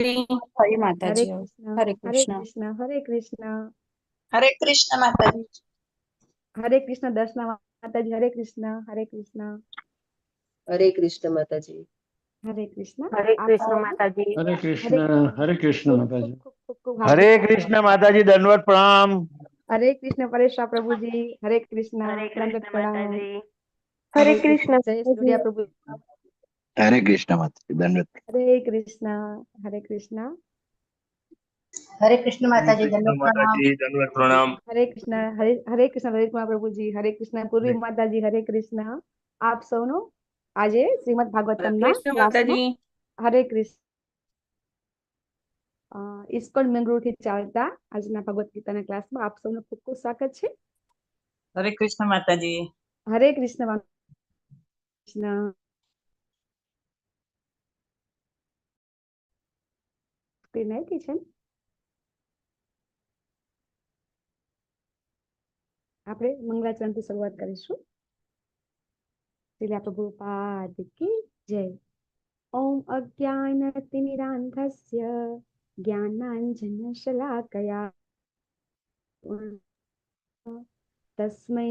हरे माता हरे जी। कृष्ण। हरे हरे कृष्ण। कृष्ण। हरे कृष्ण। हरे कृष्ण माता जी। हरे कृष्ण दर्शना माता जी। हरे कृष्ण। हरे कृष्ण। हरे कृष्ण माता जी। हरे कृष्ण। हरे आप कृष्ण सब माता जी। हरे हरे कृष्ण। कृष्ण। हरे कृष्ण खूब माता खूब जी। खूब खूब खूब हरे हार्दिक कृष्ण माता जी, दंडवत प्रणाम। हरे कृष्ण परेशा प्रभु जी। हरे कृष्ण हरे दंडवत कृष्ण माता प्रणाम। जी। हरे हरे कृष्ण कृष्ण जय माता जी। सूर्या प्रभु। हरे कृष्ण माता जी, दंडवत। हरे कृष्ण। हरे कृष्ण। हरे कृष्ण हरे माता जी, कृष्ण दंडवत माता प्रणाम। जी, दंडवत प्रणाम। हरे कृष्ण। हरे हरे कृष्ण ललित कुमार प्रभु जी। हरे कृष्ण पूर्वी माता जी। हरे कृष्ण आप સૌનો આજે શ્રીમદ हरे ભાગવતમના कृष्ण माता ક્લાસમાં जी। હરે કૃષ્ણ ઇસ્કોન મેંગલોરથી ચાલતા આજના ભગવત ગીતાના ક્લાસમાં આપ સૌનું ખૂબ ખૂબ સ્વાગત છે। हरे कृष्ण माता जी। હરે કૃષ્ણ કૃષ્ણ સ્ક્રીન આવી છે ને? આપણે મંગળાચરણથી શરૂઆત કરીશું। શ્રીલા પ્રભુપાદ કી જય। ઓમ અજ્ઞાનતિમિરાંધસ્ય જ્ઞાનાંજનશલાકયા તસ્मै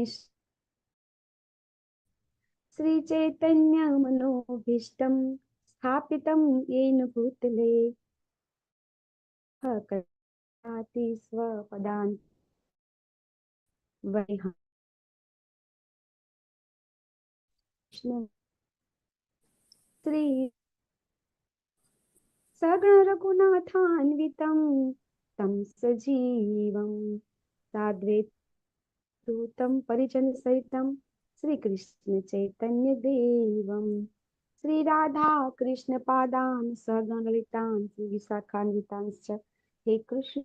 श्रीचैतन्यमनोभीष्टं स्थापितं येन भूतले कदाति स्वपदान् वैहं श्री सगणरघुनाथान्वितं तं सजीवं साद्वैतं परिजनसहितं श्रीकृष्णचैतन्यदेवं श्रीराधा कृष्णपादान् सगणललितान् श्रीविशाखान्वितांश्च हे कृष्ण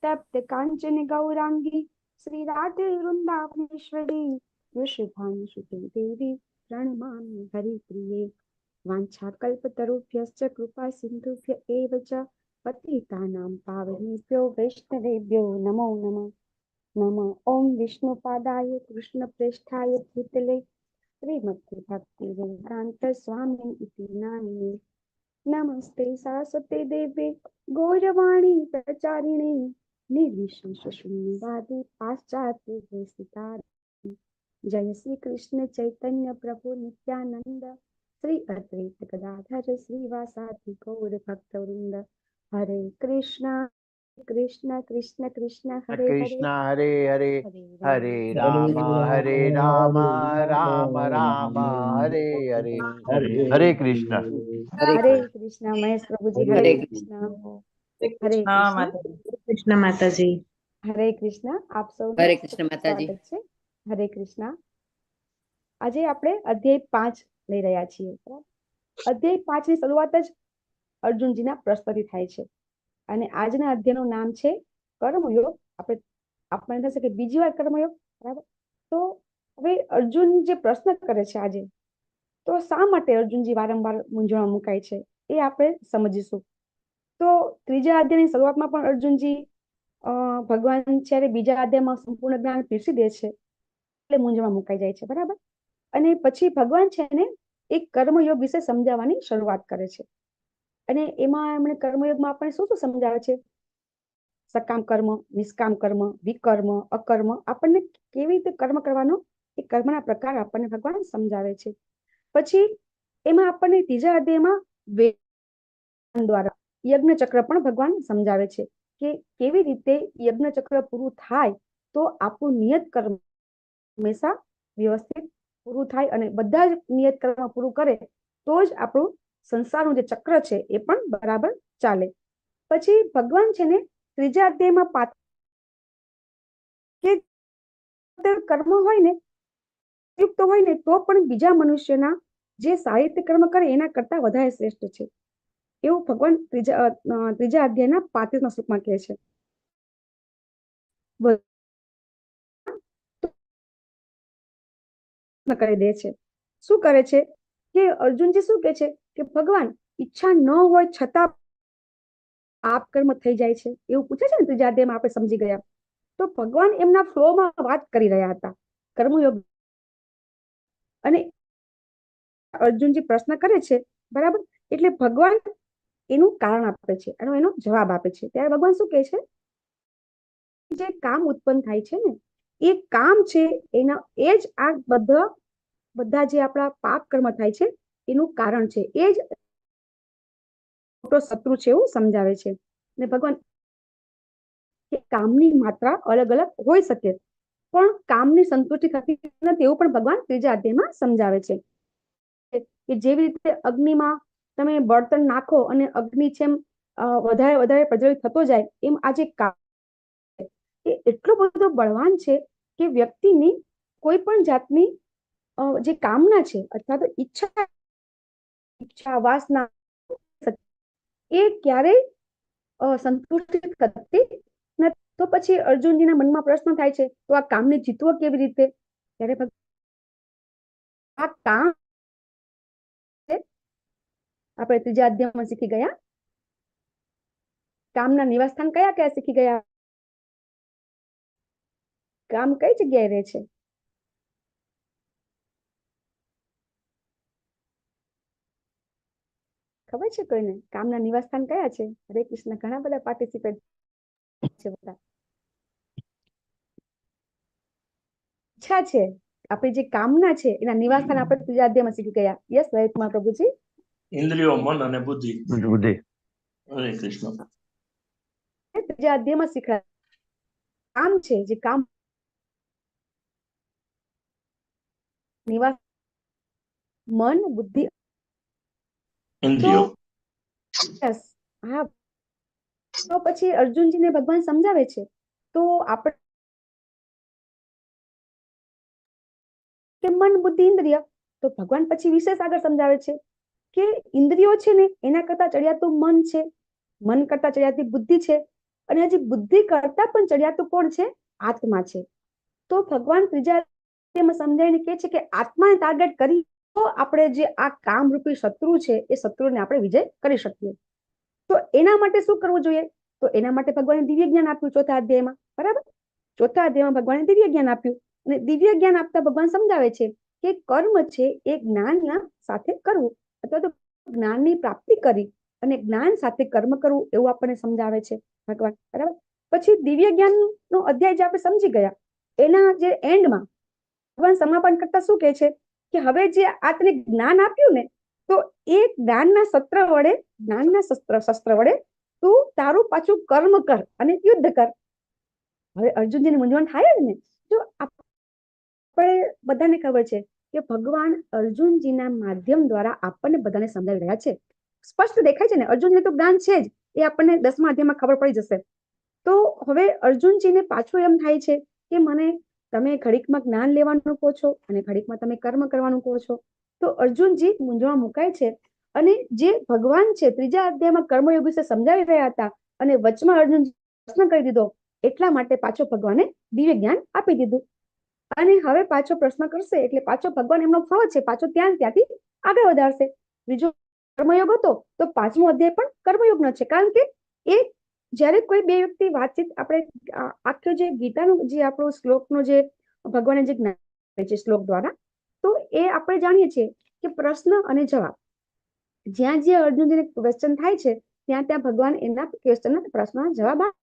तप्त कांचन गौरांगी श्री राधे वृंदावनेश्वरी वृषभानुसुते देवी प्रणमामि हरिप्रिये वाञ्छाकल्पतरुभ्यश्च कृपा सिन्धुभ्य एव च पतितानां पावनेभ्यो वैष्णवेभ्यो नमो नमः। नमः ओम विष्णुपादाय कृष्णप्रेष्ठाय भूतले श्रीमते भक्तिवेदान्त स्वामी इति नामिने नमस्ते सारस्वते देवे गौरवाणी प्रचारिणे निर्विशेष शून्यवादी पाश्चात्य देशितारिणे। जय श्री कृष्ण चैतन्य प्रभु नित्यानंद श्री अद्वैत गदाधर श्रीवासादि गौर भक्तवृंद। हरे कृष्णा कृष्ण कृष्ण कृष्ण हरे हरे कृष्ण हरे हरे, हरे हरे राम राम राम राम हरे हरे। हरे कृष्ण। हरे हरे कृष्णा महेश प्रभु जी। हरे हरे कृष्णा। हरे हरे कृष्ण कृष्ण। माता जी। कृष्ण माता जी। હરે કૃષ્ણ આપ સૌનું हरे ખૂબ कृष्ण माता जी। સ્વાગત છે। હરે કૃષ્ણ। આજે આપણે અધ્યાય 5 લઈ રહ્યા છીએ। અધ્યાય 5 ની શરૂઆત જ અર્જુનજીના પ્રશ્નથી થાય છે અને આજના અધ્યાયનું નામ છે કર્મયોગ। આપણે આપણને થશે કે બીજી વાર કર્મયોગ, બરાબર? તો હવે અર્જુન જે પ્રશ્ન કરે છે આજે, તો શા માટે અર્જુનજી વારંવાર મૂંઝવણમાં મુકાય છે એ આપણે સમજીશું। તો ત્રીજા અધ્યાયની શરૂઆતમાં પણ અર્જુનજી ભગવાન જ્યારે બીજા અધ્યાયમાં સંપૂર્ણ જ્ઞાન પીરસી દે છે એટલે મૂંઝવણમાં મુકાઈ જાય છે, બરાબર? અને પછી ભગવાન છે ને એક કર્મયોગ વિશે સમજાવવાની શરૂઆત કરે છે અને એમાં એમણે કર્મયોગમાં આપણને શું શું સમજાવે છે? સકામ કર્મ, નિષ્કામ કર્મ, વિકર્મ, અકર્મ, આપણને કેવી રીતે કર્મ કરવાનો એ કર્મના પ્રકાર આપણને ભગવાન સમજાવે છે। પછી એમાં આપણને ત્રીજા અધ્યાયમાં દ્વારા યજ્ઞ ચક્ર પણ ભગવાન સમજાવે છે કે કેવી રીતે યજ્ઞ ચક્ર પૂરું થાય તો આપણું નિયત કર્મ હંમેશા વ્યવસ્થિત પૂરું થાય અને બધા જ નિયત કર્મ પૂરું કરે તો જ આપણું સંસારનું જે ચક્ર છે એ પણ બરાબર ચાલે। પછી ભગવાન છે ને ત્રીજા અધ્યાયમાં કે કર્મ હોય ને યુક્ત હોય ને તો પણ બીજા મનુષ્યના જે સાહિત્ય કર્મ કરે એના કરતા વધારે શ્રેષ્ઠ છે એવું ભગવાન ત્રીજા અધ્યાયના 35મા શ્લોકમાં કહે છે। કરી દે છે। શું કરે છે કે અર્જુનજી શું કહે છે કે ભગવાન ઈચ્છા ન હોય છતાં પાપ કર્મ થઈ જાય છે એવું પૂછે છે ને ત્રીજા અધ્યાયમાં, આપણે સમજી ગયા। તો ભગવાન એમના ફ્લોમાં વાત કરી રહ્યા હતા કર્મયોગ અને અર્જુનજી પ્રશ્ન કરે છે, બરાબર, એટલે ભગવાન એનું કારણ આપે છે અને એનો જવાબ આપે છે. ત્યારે ભગવાન શું કહે છે, જે કામ ઉત્પન્ન થાય છે ને એ કામ છે, એના એ જ આ બધા જે આપણા પાપ કર્મ થાય છે એનું કારણ છે, એ જ મોટો શત્રુ છે એવું સમજાવે છે. ને ભગવાન કામની માત્રા અલગ અલગ હોઈ શકે, પણ કામની સંતુષ્ટિ થતી નથી એવું પણ ભગવાન ત્રીજા અધ્યાયમાં સમજાવે છે. કે જેવી રીતે અગ્નિમાં તમે બળતણ નાખો અને અગ્નિ છે વધારે વધારે પ્રજ્વલિત થતો જાય, એમ આ જે કામ એ એટલો બધો બળવાન છે કે વ્યક્તિની કોઈ પણ જાતની જે કામના છે અથવા તો ઈચ્છા વાસના એ ક્યારેય સંતુષ્ટિ થતી નથી. તો પછી અર્જુનજીના મનમાં પ્રશ્ન થાય છે, તો આ કામને જીતવો કેવી રીતે? ત્યારે આ કામ આપણે ત્રીજા અધ્યાયમાં શીખી ગયા. કામના નિવાસસ્થાન કયા કયા શીખી ગયા? કામ કઈ જગ્યાએ રહે છે? ખબર છે કોઈને કામના નિવાસસ્થાન કયા છે? હરે કૃષ્ણ, ઘણા બધા પાર્ટિસિપેટ છે. બધા ઈચ્છા છે, આપણી જે કામના છે એના નિવાસસ્થાન આપણે ત્રીજા અધ્યાયમાં શીખી ગયા. યસ લલિતકુમાર પ્રભુજી. ઇન્દ્રિયો, મન અને બુદ્ધિ. બુદ્ધિ. હરે કૃષ્ણ. ત્રીજા અધ્યાયમાં શીખવા કામ છે, જે કામ નિવાસ મન, બુદ્ધિ, ઇન્દ્રિયો. યસ. હા, તો પછી અર્જુનજીને ભગવાન સમજાવે છે, તો આપણે મન, બુદ્ધિ, ઇન્દ્રિય, તો ભગવાન પછી વિશેષ આગળ સમજાવે છે કે ઇન્દ્રિયો છે ને એના કરતા ચડિયાતું મન છે, મન કરતા ચડિયાતી બુદ્ધિ છે, અને હજી બુદ્ધિ કરતા પણ ચડિયાતું કોણ છે? આત્મા છે. તો ભગવાન ત્રીજા સમજાવીને કહે છે કે આત્માને ટાર્ગેટ કરી તો આપણે જે આ કામરૂપી શત્રુ છે એ શત્રુને આપણે વિજય કરી શકીએ. તો એના માટે શું કરવું જોઈએ? તો એના માટે ભગવાને દિવ્ય જ્ઞાન આપ્યું ચોથા અધ્યાયમાં, બરાબર. ચોથા અધ્યાયમાં ભગવાને દિવ્ય જ્ઞાન આપ્યું, અને દિવ્ય જ્ઞાન આપતા ભગવાન સમજાવે છે કે કર્મ છે એ જ્ઞાનના સાથે કરવું, અથવા તો જ્ઞાનની પ્રાપ્તિ કરી અને જ્ઞાન સાથે કર્મ કરવું, એવું આપણને સમજાવે છે ભગવાન, બરાબર. પછી દિવ્ય જ્ઞાનનો અધ્યાય જે આપણે સમજી ગયા, એના જે એન્ડમાં ભગવાન સમાપન કરતા શું કહે છે કે હવે જે આ તને જ્ઞાન આપ્યું ને, તો એ જ્ઞાનના શસ્ત્ર વડે તું તારું પાછું કર્મ કર અને યુદ્ધ કર. હવે અર્જુનજીને મૂંઝવણ થાય જ ને. જો આપણે બધાને ખબર છે કે ભગવાન અર્જુનજીના માધ્યમ દ્વારા આપણને બધાને સમજાવી રહ્યા છે. સ્પષ્ટ દેખાય છે ને, અર્જુનને તો જ્ઞાન છે જ, એ આપણને 10મા અધ્યાયમાં ખબર પડી જશે. તો હવે અર્જુનજીને પાછું એમ થાય છે કે મને તમે ઘડીકમાં જ્ઞાન લેવાનું કહો છો અને ઘડીકમાં તમે કર્મ કરવાનું કહો છો. તો અર્જુનજી મૂંઝવણ મુકાય છે, અને જે ભગવાન છે ત્રીજા અધ્યાયમાં કર્મયોગ વિશે સમજાવી રહ્યા હતા અને વચમાં અર્જુનજી પ્રશ્ન કરી દીધો, એટલા માટે પાછો ભગવાને દિવ્ય જ્ઞાન આપી દીધું. અને હવે પાછો પ્રશ્ન કરશે એટલે પાછો ભગવાન એમનો ફ્લો છે, પાછો ત્યાંથી આગળ વધારશે. બીજો કર્મયોગ હતો તો 5મો અધ્યાય પણ કર્મયોગનો છે, કારણ કે એ જ્યારે કોઈ બે વ્યક્તિ વાતચીત, આપણે આખો જે ગીતાનો જે આપણો શ્લોકનો જે ભગવાને જે જ્ઞાન આપે છે શ્લોક દ્વારા, તો એ આપણે જાણીએ છીએ કે પ્રશ્ન અને જવાબ, જ્યાં જે અર્જુનજીને ક્વેશ્ચન થાય છે ત્યાં ત્યાં ભગવાન એના ક્વેશ્ચનના પ્રશ્નના જવાબ આપે.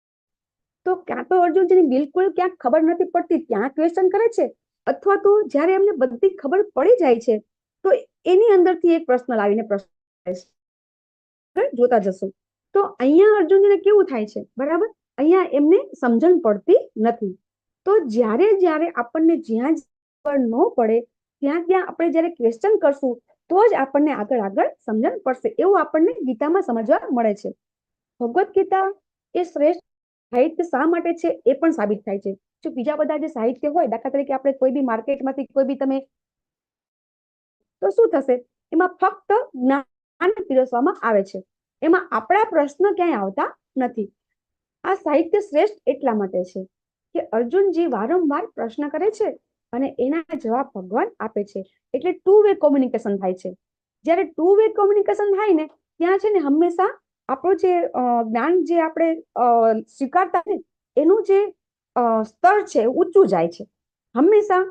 તો ક્યાં તો અર્જુનજીને બિલકુલ ક્યાંક ખબર નથી પડતી ત્યાં ક્વેશ્ચન કરે છે, અથવા તો જ્યારે એમને બધી ખબર પડી જાય છે તો એની અંદરથી એક પ્રશ્ન લાવીને પ્રશ્ન જોતા જશું. તો અહીંયા અર્જુનજીને કેવું થાય છે, બરાબર, અહીંયા એમને સમજણ પડતી નથી. તો જ્યારે જ્યારે આપણને જ્યાં ન પડે ત્યાં આપણે જ્યારે ક્વેશ્ચન કરશું તો જ આપણને આગળ સમજણ પડશે, એવું આપણને ગીતામાં સમજવા મળે છે. ભગવદ્ ગીતા એ શ્રેષ્ઠ સાહિત્ય શા માટે છે એ પણ સાબિત થાય છે. જો બીજા બધા જે સાહિત્ય હોય, દાખલા તરીકે આપણે કોઈ બી માર્કેટમાંથી કોઈ બી તમે, તો શું થશે, એમાં ફક્ત જ્ઞાન પીરસવામાં આવે છે, એમાં આપણા પ્રશ્ન ક્યાંય આવતા નથી. આ સાહિત્ય શ્રેષ્ઠ એટલા માટે છે કે અર્જુનજી વારંવાર પ્રશ્ન કરે છે અને એના જવાબ ભગવાન આપે છે, એટલે 2 વે કોમ્યુનિકેશન થાય છે. જ્યારે 2 વે કોમ્યુનિકેશન થાય ને ત્યાં છે ને હંમેશા આપણું જે જ્ઞાન જે આપણે સ્વીકારતા ને એનું જે સ્તર છે ઊંચું જાય છે. હંમેશા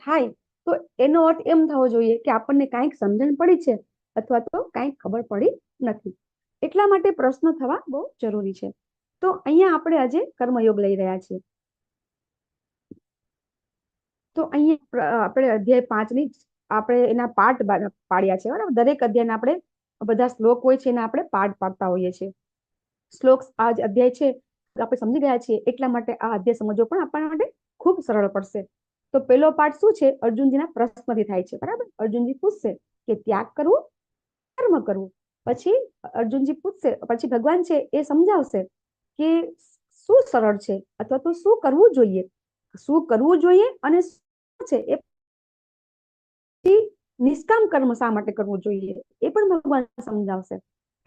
થાય તો એનો અર્થ એમ થવો જોઈએ કે આપણને કાંઈક સમજણ પડી છે અથવા તો કાંઈક ખબર પડી નથી. એટલા માટે પ્રશ્ન થવા બહુ જરૂરી છે. તો અહીંયા આપણે આજે કર્મયોગ લઈ રહ્યા છીએ. તો અહીંયા આપણે અધ્યાય 5 ની આપણે એના પાઠ પાડ્યા છે, બરાબર. દરેક અધ્યાયના આપણે બધા શ્લોક હોય છે એના આપણે પાઠ પાડતા હોઈએ છીએ. શ્લોક આ જ અધ્યાય છે આપણે સમજી ગયા છીએ, એટલા માટે આ અધ્યાય સમજવો પણ આપણા માટે ખૂબ સરળ પડશે. તો પહેલો પાઠ શું છે? અર્જુનજીના પ્રશ્નથી થાય છે, બરાબર. અર્જુનજી પૂછશે કે ત્યાગ કરવું, કર્મ કરવું. પછી અર્જુનજી પૂછશે, પછી ભગવાન છે એ સમજાવશે કે શું સરળ છે અથવા તો શું કરવું જોઈએ, અને શું છે એ નિષ્કામ કર્મ શા માટે કરવું જોઈએ એ પણ ભગવાન સમજાવશે.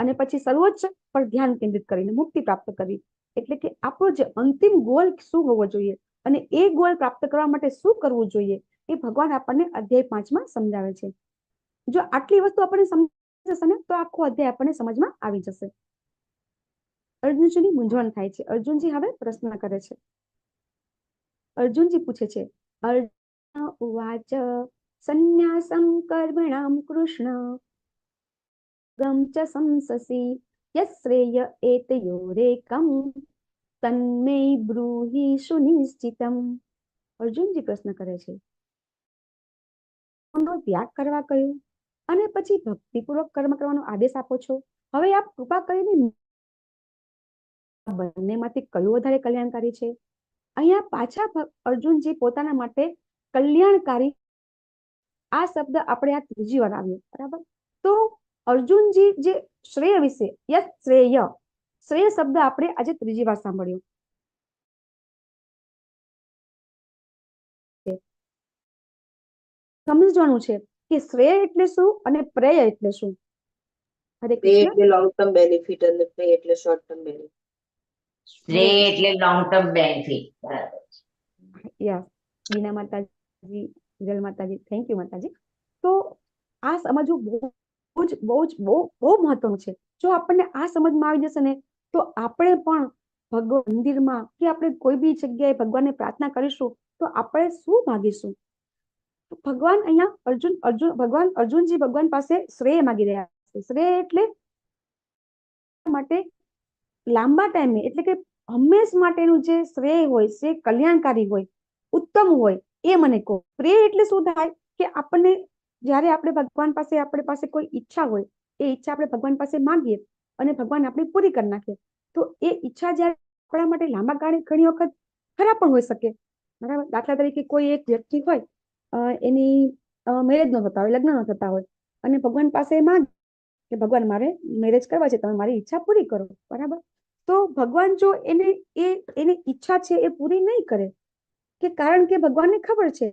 અને પછી સર્વોચ્ચ પર ધ્યાન કેન્દ્રિત કરીને મુક્તિ પ્રાપ્ત કરવી, એટલે કે આપણો જે અંતિમ ગોલ શું હોવો જોઈએ અને એ ગોલ પ્રાપ્ત કરવા માટે શું કરવું જોઈએ એ ભગવાન આપણને અધ્યાય 5 માં સમજાવે છે. જો આટલી વસ્તુ આપણને સમજાઈ જશે ને તો આખો અધ્યાય આપણને સમજમાં આવી જશે. અર્જુનજીની મૂંઝવણ થાય છે. અર્જુનજી હવે પ્રશ્ન કરે છે. અર્જુનજી પૂછે છે, અર્જુન ઉવાચ સંન્યાસમ કર્મણામ કૃષ્ણ ગમ ચ સંસસી યશ્રેય એતયોરેકમ તન્મે બ્રૂહિ સુનિશ્ચિતમ. અર્જુનજી પ્રશ્ન કરે છે, ત્યાગ કરવા કહ્યું અને પછી ભક્તિપૂર્વક કર્મ કરવાનો આદેશ આપો છો. હવે આપ કૃપા કરીને બંનેમાંથી કયું વધારે કલ્યાણકારી છે? અહીંયા પાછા અર્જુનજી પોતાના માટે કલ્યાણકારી આ શબ્દ આપણે આ ત્રીજી વાર આવ્યો, બરાબર. તો અર્જુનજી જે શ્રેય વિશે શ્રેય શબ્દ આપણે આજે ત્રીજી વાર સાંભળ્યો. સમજવાનું છે કે શ્રેય એટલે શું અને પ્રેય એટલે શું. હરે પ્રે કૃષ્ણ. એટલે લોંગ ટર્મ બેનિફિટ અને પ્રે એટલે શોર્ટ ટર્મ બેનિફિટ. શ્રેય એટલે લોંગ ટર્મ બેનિફિટ. યસ, બીના માતાજી, જલ માતાજી, થેન્ક યુ માતાજી. તો આ સમજવું બહુ મહત્વનું છે. જો આપણને આ સમજમાં આવી જશે ને તો આપણે પણ ભગવાન મંદિરમાં કે આપણે કોઈ બી જગ્યાએ ભગવાનને પ્રાર્થના કરીશું તો આપણે શું માગીશું? ભગવાન અહીંયા અર્જુનજી ભગવાન પાસે શ્રેય માગી રહ્યા છે. શ્રેય એટલે માટે લાંબા ટાઈમે, એટલે કે હંમેશ માટેનું જે શ્રેય હોય, જે કલ્યાણકારી હોય, ઉત્તમ હોય એ મને કહો. પ્રેય એટલે શું થાય કે આપણને જ્યારે આપણે ભગવાન પાસે આપણી પાસે કોઈ ઈચ્છા હોય એ ઈચ્છા આપણે ભગવાન પાસે માંગીએ અને ભગવાન આપણી પૂરી કરી નાખે. તો એ ઈચ્છા જ્યારે આપણા માટે લાંબા ગાળે ઘણી વખત ખરાબ પણ હોઈ શકે, બરાબર. દાખલા તરીકે કોઈ એક વ્યક્તિ હોય, એની મેરેજ ન થતા હોય, લગ્ન ન થતા હોય અને ભગવાન પાસે માંગે કે ભગવાન મારે મેરેજ કરવા છે, તમે મારી ઈચ્છા પૂરી કરો, બરાબર. તો ભગવાન જો એની ઈચ્છા છે એ પૂરી નહીં કરે, કે કારણ કે ભગવાનને ખબર છે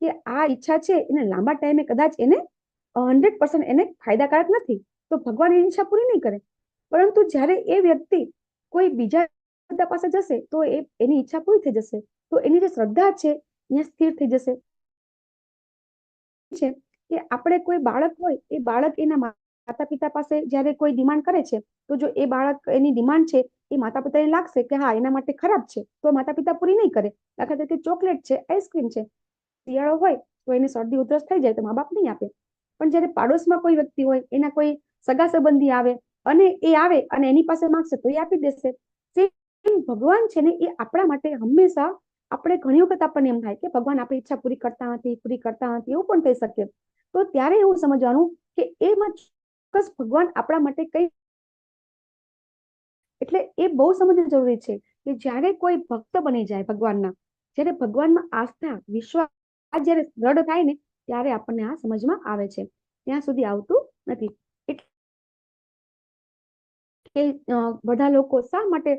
કે આ ઈચ્છા છે એને લાંબા ટાઈમે કદાચ એને 100% એને ફાયદાકારક નથી, તો ભગવાન એની ઈચ્છા પૂરી નહીં કરે. પરંતુ જ્યારે એ વ્યક્તિ કોઈ બીજા પાસે જશે તો એની ઈચ્છા પૂરી થઈ જશે. તો એની જે શ્રદ્ધા છે અહીંયા સ્થિર થઈ જશે. છે કે આપણે કોઈ બાળક હોય, એ બાળક એના માતા પિતા પાસે જ્યારે કોઈ ડિમાન્ડ કરે છે તો જો એ બાળક એની ડિમાન્ડ છે એ માતા પિતાને લાગશે કે હા એના માટે ખરાબ છે તો માતા પિતા પૂરી નહીં કરે. દાખલા તરીકે ચોકલેટ છે, આઈસ્ક્રીમ છે, શિયાળો હોય તો એને શરદી ઉધરસ થઈ જાય તો મા બાપ નહીં આપે. પણ જ્યારે પાડોશમાં કોઈ વ્યક્તિ હોય, એના કોઈ સગા સંબંધી આવે અને એની પાસે માંગશે તો એ આપી દેશે. ભગવાન છે ને એ આપણા માટે હંમેશા, આપણે ઘણી વખત આપણને એમ થાય કે ભગવાન આપણી ઈચ્છા પૂરી કરતા નથી, એવું પણ થઈ શકે. તો ત્યારે એવું સમજવાનું કે એમાં ચોક્કસ ભગવાન આપણા માટે કઈ, એટલે એ બહુ સમજવું જરૂરી છે કે જ્યારે કોઈ ભક્ત બની જાય ભગવાનના, જ્યારે ભગવાનમાં આસ્થા, વિશ્વાસ જ્યારે દ્રઢ થાય ને ત્યારે આપણને આ સમજમાં આવે છે. ત્યાં સુધી આવતું નથી. એટલે બધા લોકો શા માટે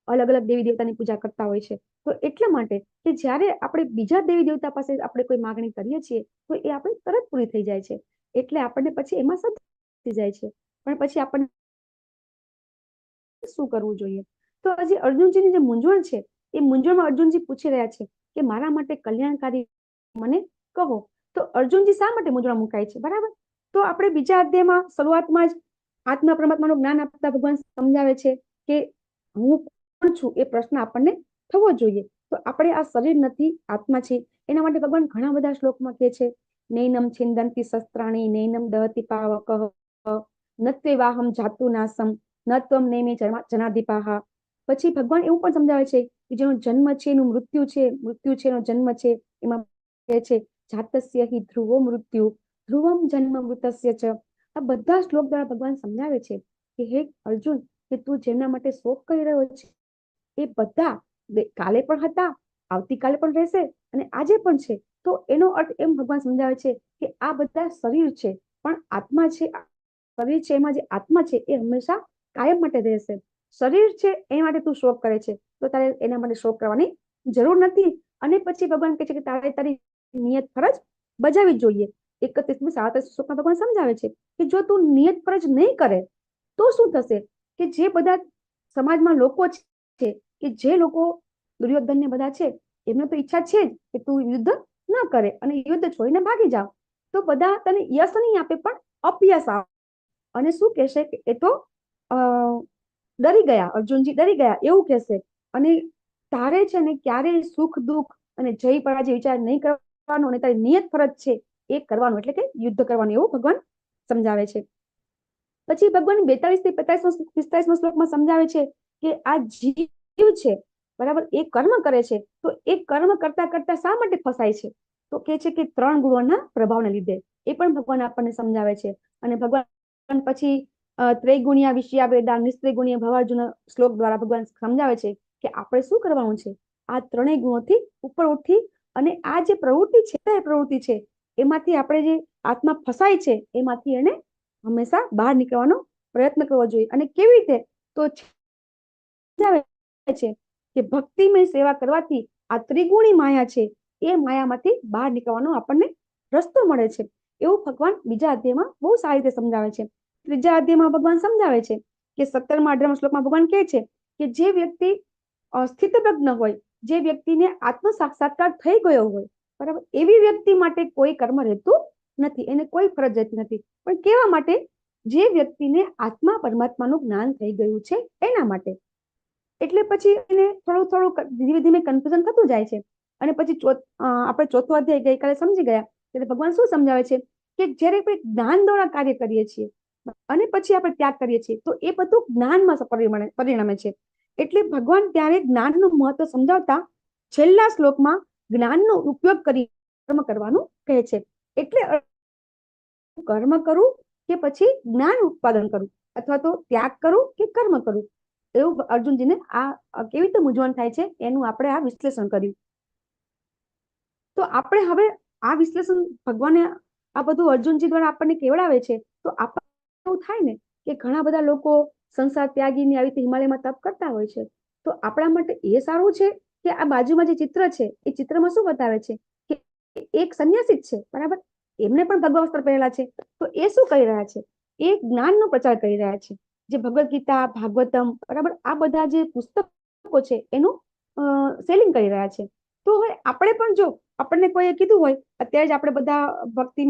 અલગ અલગ દેવી દેવતાની પૂજા કરતા હોય છે? તો એટલા માટે કે જ્યારે આપણે બીજા દેવી દેવતા પાસે આપણે કોઈ માંગણી કરીએ છીએ તો એ આપણે તરત પૂરી થઈ જાય છે. એટલે આપણને પછી એમાં થઈ જાય છે. પણ પછી આપણને શું કરવું જોઈએ? તો હજી અર્જુનજીની જે મૂંઝવણ છે એ મૂંઝવણમાં અર્જુનજી પૂછી રહ્યા છે કે મારા માટે કલ્યાણકારી મને કહો. તો અર્જુનજી શા માટે મૂંઝવણ મુકાય છે, બરાબર. તો આપણે બીજા અધ્યાયમાં શરૂઆતમાં જ આત્મા પરમાત્માનું જ્ઞાન આપતા ભગવાન સમજાવે છે કે હું કોણ છું એ પ્રશ્ન આપણને થવો જોઈએ. તો આપણે આ શરીર નથી, આત્મા છે, એના માટે ભગવાન ઘણા બધા શ્લોકમાં કહે છે, નૈનમ છિંદંતી શસ્ત્રાણી નૈનમ દહતિ પાવકઃ નત્વેવાહમ જાતુ નાસમ નત્વમ નેમે જનાધિપાહ. પછી ભગવાન એવું પણ સમજાવે છે કે જેનો જન્મ છે એનું મૃત્યુ છે, મૃત્યુ છે એનો જન્મ છે. એમાં કહે છે જાતસ્ય હિ ધ્રુવો મૃત્યુ ધ્રુવમ જન્મ મૃતસ્ય ચ. આ બધા શ્લોક દ્વારા ભગવાન સમજાવે છે કે હે અર્જુન, કે તું જેમના માટે શોક કરી રહ્યો છે એ બધા કાલે પણ હતા, આવતીકાલે પણ રહેશે અને આજે પણ છે. તો એનો અર્થ એમ ભગવાન સમજાવે છે કે આ બધા શરીર છે પણ આત્મા છે, શરીર છે એમાં જે આત્મા છે એ હંમેશા કાયમ માટે રહેશે. શરીર છે એ માટે તું શોક કરે છે તો તારે એના માટે શોક કરવાની જરૂર નથી. અને પછી ભગવાન કહે છે કે તારે તારી નિયત ફરજ બજાવવી જોઈએ. 31મી 37 શ્લોકમાં ભગવાન સમજાવે છે કે જો તું નિયત ફરજ નહીં કરે તો શું થશે, કે જે બધા સમાજમાં લોકો છે, કે જે લોકો દુર્યોધન ને બધા છે, એમને તો ઈચ્છા છે જ કે તું યુદ્ધ ન કરે અને યુદ્ધ છોડીને ભાગી જાવ, તો બધા તને યશ નહીં આપે પણ અપયશ આવે. અને શું કહેશે કે એ તો ડરી ગયા, અર્જુનજી ડરી ગયા એવું કહેશે. અને તારે છે ને ક્યારેય સુખ દુઃખ અને જય પરાજય વિચાર નહીં કરવાનો, અને તારી નિયત ફરજ છે એ કરવાનું, એટલે કે યુદ્ધ કરવાનું, એવું ભગવાન સમજાવે છે. પછી ભગવાન 42 થી 45 શ્લોકમાં સમજાવે છે કે આ જીવ છે બરાબર, એ કર્મ કરે છે તો એ કર્મ કરતા કરતા શા માટે ફસાય છે, તો કે છે કે 3 ગુણોના પ્રભાવને લીધે. એ પણ ભગવાન આપણને સમજાવે છે. અને ભગવાન પછી ત્રૈગુણ્યા વિષયા વેદા નિસ્ત્રૈગુણ્ય ભવાર્જુન શ્લોક દ્વારા ભગવાન સમજાવે છે કે આપણે શું કરવાનું છે, આ 3 ગુણોથી ઉપર ઉઠી અને આ જે પ્રવૃત્તિ છે, એ પ્રવૃત્તિ છે એમાંથી આપણે જે આત્મા ફસાય છે એમાંથી એને હંમેશા બહાર નીકળવાનો પ્રયત્ન કરવો જોઈએ. અને કેવી રીતે, તો સમજાવે છે કે ભક્તિમય સેવા કરવાથી આ ત્રિગુણી માયા છે એ માયામાંથી બહાર નીકળવાનો આપણને રસ્તો મળે છે. એવું ભગવાન બીજા અધ્યાયમાં બહુ સારી રીતે સમજાવે છે. ત્રીજા અધ્યાયમાં ભગવાન સમજાવે છે કે 17મા 18મા શ્લોકમાં ભગવાન કહે છે કે જે વ્યક્તિ સ્થિતપ્રજ્ઞ હોય, જે વ્યક્તિને આત્મ સાક્ષાત્કાર થઈ ગયો હોય બરાબર, એવી વ્યક્તિ માટે કોઈ કર્મ રહેતું નથી, એને કોઈ ફરજ રહેતી નથી. પણ કેવા માટે, જે વ્યક્તિને આત્મા પરમાત્માનું જ્ઞાન થઈ ગયું છે એના માટે. એટલે પછી એને થોડું થોડું ધીમે ધીમે કન્ફ્યુઝન થતું જાય છે. અને પછી આપણે 4થો અધ્યાય ગઈકાલે સમજી ગયા, એટલે ભગવાન શું સમજાવે છે કે જ્યારે આપણે જ્ઞાન દ્વારા કાર્ય કરીએ છીએ અને પછી આપણે ત્યાગ કરીએ છીએ તો એ બધું જ્ઞાનમાં પરિણમે છે. એટલે ભગવાન ત્યારે જ્ઞાનનું મહત્વ સમજાવતા છેલ્લા શ્લોકમાં જ્ઞાનનો ઉપયોગ કરી કર્મ કરવાનું કહે છે. એટલે કર્મ કરું કે પછી જ્ઞાન ઉત્પાદન કરું, અથવા તો ત્યાગ કરું કે કર્મ કરું, એવું અર્જુનજીને આ કેવી રીતે મૂંઝવણ થાય છે એનું આપણે આ વિશ્લેષણ કર્યું. તો આપણે હવે આ વિશ્લેષણ ભગવાને આ બધું અર્જુનજી દ્વારા આપણને કેવડાવે છે. તો આપણને એવું થાય ને કે ઘણા બધા લોકો સંસાર ત્યાગીને આવી રીતે હિમાલયમાં તપ કરતા હોય છે, તો આપણા માટે એ સારું છે કે આ બાજુમાં જે ચિત્ર છે એ ચિત્રમાં શું બતાવે છે કે એક સંન્યાસી જ છે બરાબર, એમને પણ ભગવા વસ્ત્ર પહેરેલા છે, તો એ શું કરી રહ્યા છે, એ જ્ઞાનનો પ્રચાર કરી રહ્યા છે. જે ભગવદ ગીતા, ભાગવતમ બરાબર, આ બધા જે પુસ્તકો છે એનું સેલિંગ કરી રહ્યા છે. તો હવે આપણે પણ જો આપણને કોઈએ કીધું હોય, અત્યારે જ આપણે બધા ભક્તિ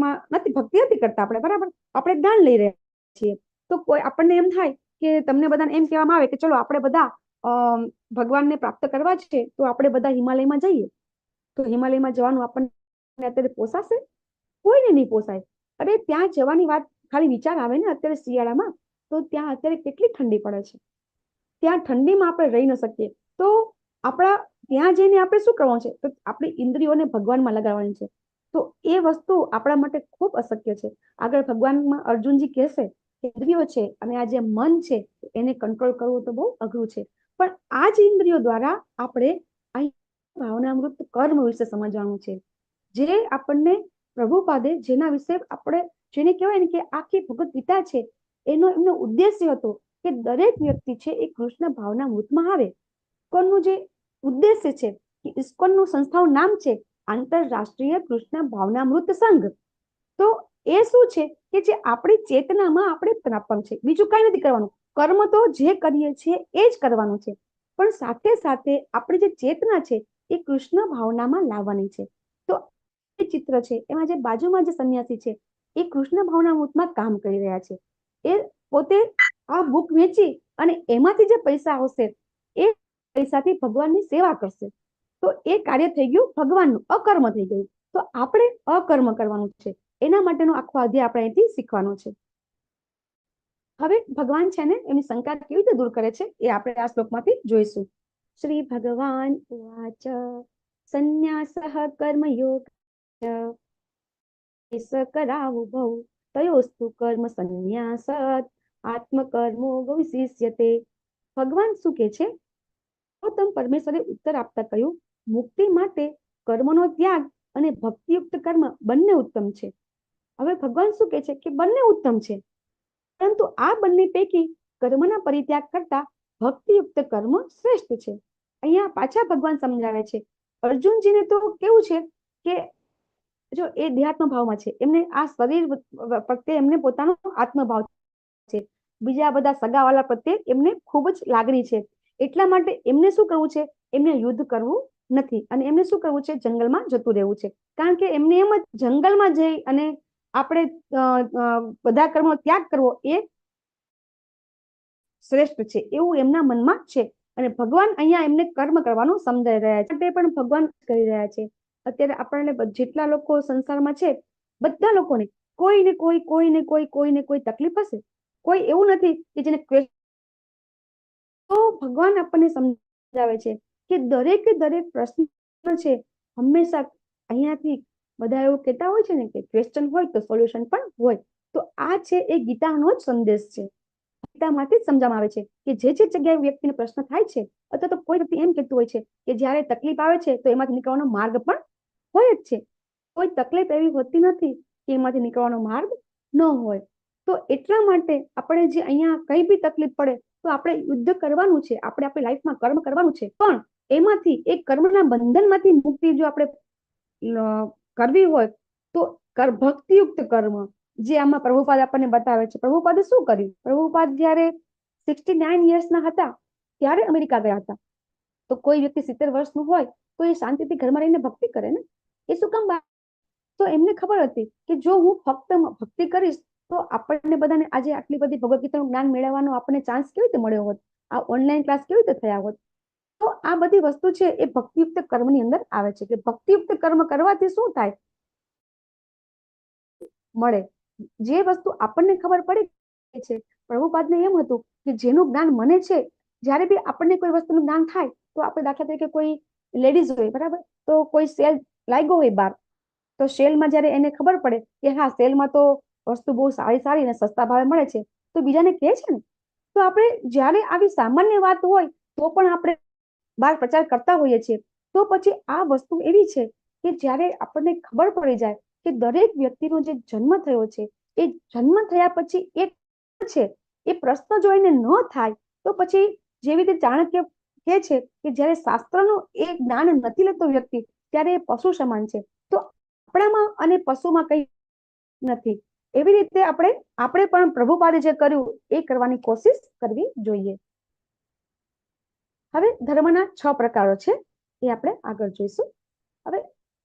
નથી કરતા આપણે બરાબર, આપણે જ્ઞાન લઈ રહ્યા છીએ, તો કોઈ આપણને એમ થાય કે તમને બધાને એમ કહેવામાં આવે કે ચલો આપણે બધા ભગવાનને પ્રાપ્ત કરવા છે તો આપણે બધા હિમાલયમાં જઈએ. તો હિમાલયમાં જવાનું આપણને અત્યારે પોસાશે? કોઈને નહીં પોસાય. અરે ત્યાં જવાની વાત ખાલી વિચાર આવે ને અત્યારે શિયાળામાં, તો ત્યાં અત્યારે કેટલી ઠંડી પડે છે, ત્યાં ઠંડીમાં આપણે રહી ન શકીએ. તો આપણા ત્યાં જઈને આપણે શું કરવાનું છે, તો આપણી ઇન્દ્રિયોને ભગવાનમાં લગાવવાની છે. તો એ વસ્તુ આપણા માટે ખૂબ અશક્ય છે. આગળ ભગવાનમાં અર્જુનજી કહેશે કે ઇન્દ્રિયો છે અને આ જે મન છે એને કંટ્રોલ કરવું તો બહુ અઘરું છે. પણ આ જ ઇન્દ્રિયો દ્વારા આપણે અહીં ભાવનામૃત કર્મ વિશે સમજવાનું છે, જે આપણને પ્રભુપાદે જેના વિશે આપણે જેને કહેવાય ને કે આખી ભગવદ ગીતા છે એમનો ઉદ્દેશ્ય હતો કે દરેક વ્યક્તિ છે એ કૃષ્ણ ભાવનામૃતમાં આવે. ઇસ્કોનનું જે ઉદ્દેશ્ય છે કે ઇસ્કોનનું સંસ્થાનું નામ છે આંતરરાષ્ટ્રીય કૃષ્ણ ભાવનામૃત સંઘ. તો એ શું છે કે જે આપણી ચેતનામાં આપણે આપવાનું છે, બીજું કઈ નથી કરવાનું. કર્મ તો જે કરીએ છીએ એ જ કરવાનું છે, પણ સાથે સાથે આપણી જે ચેતના છે એ કૃષ્ણ ભાવનામાં લાવવાની છે. તો એ ચિત્ર છે એમાં જે બાજુમાં જે સંન્યાસી છે એ કૃષ્ણ ભાવનામૃતમાં કામ કરી રહ્યા છે. એ પોતે આ બુક વેચી અને એમાંથી જે પૈસા આવશે એ પૈસાથી ભગવાનની સેવા કરશે. તો તો એ કાર્ય થઈ ગયું ભગવાનનું, અકર્મ થઈ ગયું. તો આપણે અકર્મ કરવાનું છે. એના માટેનો આખો અધ્યાય આપણે અહીંથી શીખવાનો છે. હવે ભગવાન છે ને એની શંકા કેવી રીતે દૂર કરે છે એ આપણે આ શ્લોકમાંથી જોઈશું. શ્રી ભગવાન ઉવાચ સંન્યાસઃ કર્મયોગ કરાવુભૌ તયોસ્તુ કર્મ સંન્યાસત આત્મકર્મો વિશિષ્યતે. ભગવાન શું કે છે? ગૌતમ પરમેશ્વરે ઉત્તર આપતા કહ્યું, મુક્તિ માટે કર્મનો ત્યાગ અને ભક્તિયુક્ત કર્મ બંને ઉત્તમ છે. હવે ભગવાન શું કે છે કે બંને ઉત્તમ છે, પરંતુ આ બંને પૈકી કર્મના પરિત્યાગ કરતા ભક્તિયુક્ત કર્મ શ્રેષ્ઠ છે. અહીંયા પાછા ભગવાન સમજાવે છે. અર્જુનજીને તો કેવું છે કે જો એ દેહાત્મ ભાવમાં છે, એમને આ શરીર પ્રત્યે એમને પોતાનો આત્મભાવ છે, બીજા બધા સગાવાલા પ્રત્યે એમને ખૂબ જ લાગણી છે. એટલા માટે એમને શું કરવું છે? એમને યુદ્ધ કરવું નથી અને એમને શું કરવું છે? જંગલમાં જતું રહેવું છે. કારણ કે એમને એમ જ જંગલમાં જઈ અને આપણે બધા કર્મનો ત્યાગ કરવો એ શ્રેષ્ઠ છે એવું એમના મનમાં છે. અને ભગવાન અહીંયા એમને કર્મ કરવાનું સમજાઈ રહ્યા છે. તે પણ ભગવાન કરી રહ્યા છે. અત્યારે આપણને જેટલા લોકો સંસારમાં છે, બધા લોકોને કોઈને કોઈ તકલીફ હશે. કોઈ એવું નથી કે જેને તો ભગવાન આપણને સમજાવે છે કે દરેકે દરેક પ્રશ્ન છે હંમેશા અહીંયાથી બધા એવું કહેતા હોય છે ને કે ક્વેશ્ચન હોય તો સોલ્યુશન પણ હોય. તો આ છે એ ગીતાનો જ સંદેશ છે. ગીતામાંથી જ સમજાવવામાં આવે છે કે જે જગ્યાએ વ્યક્તિને પ્રશ્ન થાય છે અથવા તો કોઈ વ્યક્તિ એમ કહેતું હોય છે કે જ્યારે તકલીફ આવે છે તો એમાંથી નીકળવાનો માર્ગ પણ હોય જ છે. કોઈ તકલીફ એવી હોતી નથી કે એમાંથી નીકળવાનો માર્ગ ન હોય. તો એટલા માટે આપણે જે અહીંયા કઈ બી તકલીફ પડે તો આપણે યુદ્ધ કરવાનું છે, આપણે આપણી લાઈફમાં કર્મ કરવાનું છે, પણ એમાંથી એક કર્મના બંધનમાંથી મુક્તિ જો આપણે કરવી હોય તો ભક્તિયુક્ત કર્મ જે આમાં પ્રભુપાદ આપણને બતાવે છે. પ્રભુપાદે શું કર્યું? પ્રભુપાદ જ્યારે 69 યર્સના હતા ત્યારે અમેરિકા ગયા હતા. તો કોઈ વ્યક્તિ 70 વર્ષનું હોય તો એ શાંતિથી ઘરમાં રહીને ભક્તિ કરે ને, એ શું કામ? તો એમને ખબર હતી કે જો હું ફક્ત ભક્તિ કરીશ તો આપણને બધાને આજે આટલી બધી ભગવદ ગીતાનું જ્ઞાન મેળવવાનો આપણને ચાન્સ કેવી રીતે મળ્યો હોત? આ ઓનલાઈન ક્લાસ કેવી રીતે થયા હોત? તો આ બધી વસ્તુ છે એ ભક્તિયુક્ત કર્મની અંદર આવે છે કે ભક્તિયુક્ત કર્મ કરવાથી શું થાય? મળે જે વસ્તુ આપણને ખબર પડે છે. પ્રભુપાદને એમ હતું કે જેનું જ્ઞાન મને છે, જ્યારે બી આપણને કોઈ વસ્તુનું જ્ઞાન થાય તો આપણે દાખલા તરીકે કોઈ લેડીઝ હોય બરાબર, તો કોઈ સેલ લાગ્યો હોય બહાર, તો સેલમાં જ્યારે એને ખબર પડે કે હા સેલમાં તો વસ્તુ બહુ સારી અને સસ્તા ભાવે મળે છે, તો બીજાને કહે છે ને. તો આપણે જ્યારે આવી સામાન્ય વાત હોય તો પણ આપણે બહાર પ્રચાર કરતા હોઈએ છીએ. તો પછી આ વસ્તુ એવી છે કે જ્યારે આપણને ખબર પડી જાય કે દરેક વ્યક્તિનો જે જન્મ થયો છે એ જન્મ થયા પછી એક છે એ પ્રશ્ન જો એને ન થાય તો પછી જેવી રીતે ચાણક્ય કહે છે કે જ્યારે શાસ્ત્રનું એ જ્ઞાન નથી લેતો વ્યક્તિ ત્યારે એ પશુ સમાન છે. તો આપણામાં અને પશુમાં કઈ નથી. એવી રીતે આપણે પણ પ્રભુપાદે જે કર્યું એ કરવાની કોશિશ કરવી જોઈએ. હવે ધર્મના 6 પ્રકારો છે એ આપણે આગળ જોઈશું. હવે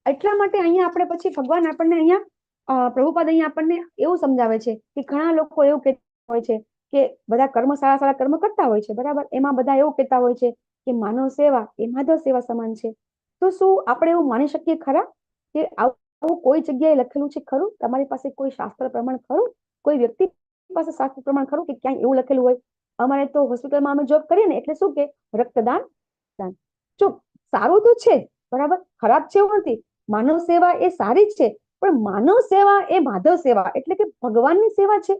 એટલા માટે અહીંયા આપણે પછી ભગવાન આપણને અહીંયા પ્રભુપાદ અહીંયા આપણને એવું સમજાવે છે કે ઘણા લોકો એવું કહેતા હોય છે કે બધા કર્મ સારા કર્મ કરતા હોય છે બરાબર, એમાં બધા એવું કહેતા હોય છે કે માનવ સેવા એ માધવ સેવા સમાન છે. તો શું આપણે એવું માની શકીએ ખરા કે આવું કોઈ જગ્યાએ લખેલું છે ખરું? તમારી પાસે કોઈ શાસ્ત્ર પ્રમાણ ખરું? કોઈ વ્યક્તિ પાસે શાસ્ત્ર પ્રમાણ ખરું કે ક્યાંય એવું લખેલું હોય? અમારે તો હોસ્પિટલમાં અમે જોબ કરીએ ને એટલે શું કે રક્તદાન દાન. જો સારું તો છે બરાબર, ખરાબ છે એવું નથી. માનવ સેવા એ સારી જ છે, પણ માનવ સેવા એ માધવ સેવા એટલે કે ભગવાનની સેવા છે.